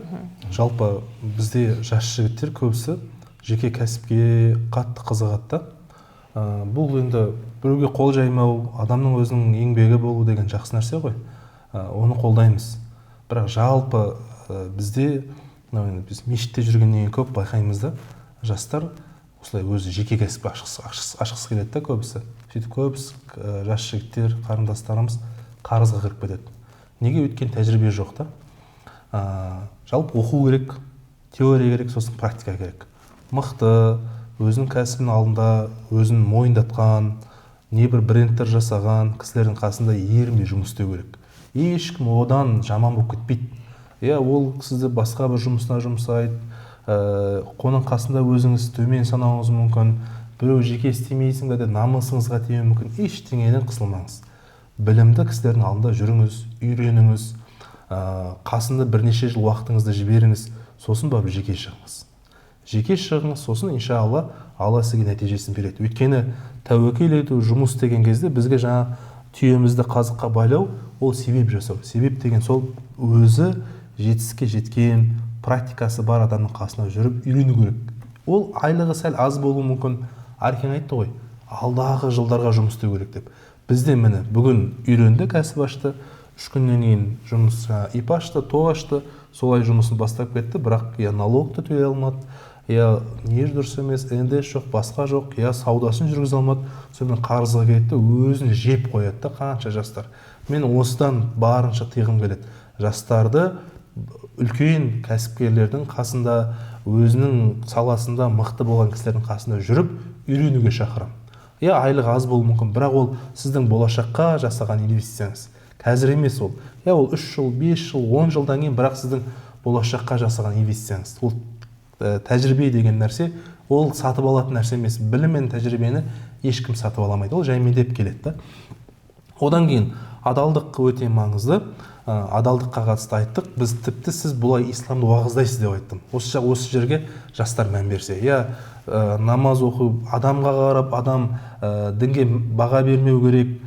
Жалпы бізде жас жігіттер көбісі жеке кәсіпке қатты қызығады. Бұл енді біреуге қол жаймау, адамның өзінің еңбегі болу деген жақсы нәрсе ғой. Оны қолдаймыз. Бірақ жалпы бізде біз мешітте жүргеннен кейін көп байқаймыз да, жастар осылай өзі жеке кәсіпке ашқысы келеді да көбісі. Сөйтіп көбісі жас жігіттер, қарындастарымыз қарызға кіріп кетеді. Неге? Өткен тәжірибе жоқ та. Жалпы оқу керек, теория керек, сосын практика керек. Мықты, өзінің кәсібінің алдында өзін мойындатқан, небір брендтер жасаған кісілердің қасында ерінбей жұмыс істеу керек. Ешкім одан жаман болып кетпейді. Иә, ол сізді басқа бір жұмысына жұмсайды, қоның қасында өзіңіз төмен санауыңыз мүмкін, біреу жеке істемейсің де намысыңызға тиюі мүмкін. Ештеңеден қысылмаңыз. Білімді кісілердің алдында жүріңіз, үйреніңіз, қасында бірнеше жыл уақытыңызды жіберіңіз, сосын барып жеке шығыңыз, сосын иншалла Алла сізге нәтижесін береді. Өйткені тәуекел ету, жұмыс деген кезде бізге жаңа түйемізді қазыққа байлау, ол себеп жасау. Себеп деген сол өзі жетістікке жеткен, практикасы бар адамның қасына жүріп үйрену керек. Ол айлығы сәл аз болуы мүмкін. Аркең айтты ғой, алдағы жылдарға жұмыс істеу керек деп. Бізде міне бүгін үйренді, кәсіп ашты, 3 күннен кейін жұмыс ИП ашты, тоқ ашты, солай жұмысын бастап кетті, бірақ я налогты төлей алмады, я не дұрыс емес, НДС жоқ, басқа жоқ, я саудасын жүргізе алмады, сонымен қарызға кетті, өзін жеп қояды да қанша жастар. Мен осыдан барынша тыйғым келеді. Жастарды үлкен кәсіпкерлердің қасында, өзінің саласында мықты болған кісілердің қасында жүріп үйренуге шақырамын. Я айлық аз болуы мүмкін, бірақ ол сіздің болашаққа жасаған инвестицияңыз. Қазір емес ол. Я ол 3 жыл, 5 жыл, 10 жылдан кейін, бірақ сіздің болашаққа жасаған инвестицияңыз. Ол тәжірибе деген нәрсе, ол сатып алатын нәрсе емес. Білім мен тәжірибені ешкім сатып аламайды. Ол жаймендеп келеді. Одан кейін адалдық өте маңызды. Адалдыққа қатысты айттық. Біз тіпті сіз бұлай исламды уағыздайсыз деп айттым. Осы жерге жастар мән берсе. Я намаз оқу, адамға қарап, адам дінге баға бермеу керек.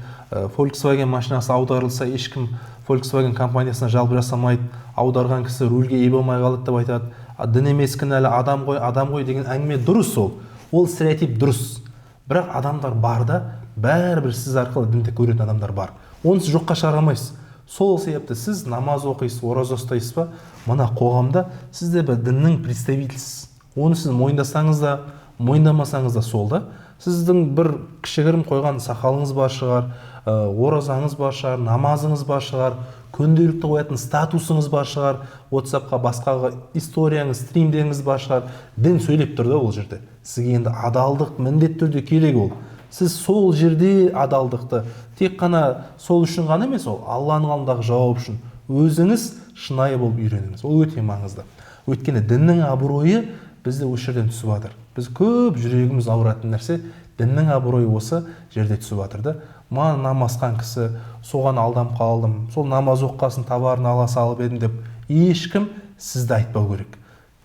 Volkswagen машинасы аударылса, ешкім Volkswagen компаниясына жалпы жасамайды. Аударған кісі рөлге ие болмай қалды деп айтады. Дін емес кінәлі, адам ғой деген әңгіме дұрыс ол. Ол стереотип дұрыс. Бірақ адамдар бар да, бәрібір сіз арқылы дінді көретін адамдар бар. Оны сіз жоққа шығара алмайсыз. Сол себепті сіз намаз оқисыз, ораза ұстайсыз ба, мына қоғамда сіз де бір діннің представительсіз. Оны сіз мойындасаңыз да, мойындамасаңыз да сол да. Сіздің бір кішігірім қойған сақалыңыз бар шығар, оразаңыз бар шығар, намазыңыз бар шығар, күнделікті қоятын статусыңыз бар шығар, WhatsApp-қа басқаға историяңыз, стримдеріңіз бар шығар. Дін сөйлеп тұр да ол жерде. Сізге енді адалдық міндетті түрде керек ол. Сіз сол жерде адалдықты тек қана сол үшін ғана емес, ол Алланың алдындағы жауап үшін өзіңіз шынайы болып үйреніңіз. Ол өте маңызды. Өйткені діннің абыройы бізді осы жерден түсіп жатыр. Біз көп жүрегіміз ауыратын нәрсе, діннің абыройы осы жерде түсіп жатыр да. Маған намазхан кісі, соған алдам қалдым, сол намаз оққасын табарын ала салып едім деп ешкім сізді айтпау керек.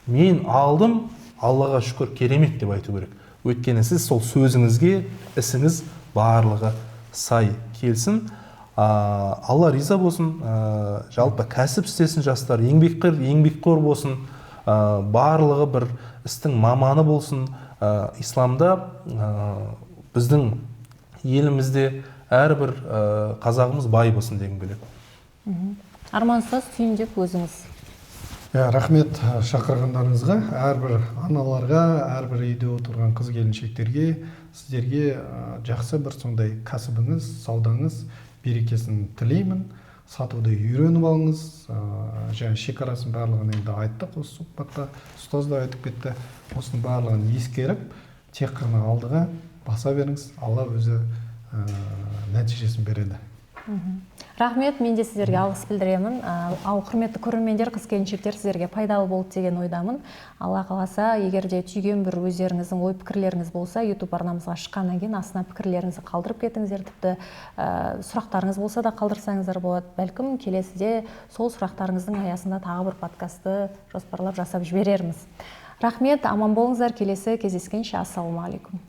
Мен алдым, Аллаға шүкір, керемет деп айту керек. Өйткені сіз сол сөзіңізге, ісіңіз барлығы сай келсін. Алла риза болсын, жалпы кәсіп істесін жастар, еңбекқор болсын, барлығы бір істің маманы болсын. Исламда біздің елімізде әрбір қазағымыз бай болсын деген келеді. Арман ұстаз, түйіндеп өзіңіз. Рахмет шақырғандарыңызға, әрбір аналарға, әрбір үйде отырған қыз келіншектерге, сіздерге жақсы бір сондай кәсібіңіз, саудаңыз берекесін тілеймін. Сатуды үйреніп алыңыз. Және шекарасын барлығын енді айттық осы сұхбатта. Ұстаз да айтып кетті. Осының барлығын ескеріп, тек қана алдыға баса беріңіз. Алла өзі нәтижесін береді. Рахмет, мен де сіздерге алғыс білдіремін. Құрметті көрермендер, қыз-келіншектер, сіздерге пайдалы болды деген ойдамын. Алла қаласа, егер де түйген бір өздеріңіздің ой пікірлеріңіз болса, YouTube арнамызға шыққаннан кейін астына пікірлеріңізді қалдырып кетіңіздер. Тіпті сұрақтарыңыз болса да қалдырсаңыздар болады. Бәлкім келесіде сол сұрақтарыңыздың аясында тағы бір подкастты жоспарлап жасап жіберерміз. Рахмет, аман болыңыздар, келесі кездескенше. Ассалаумағалейкум.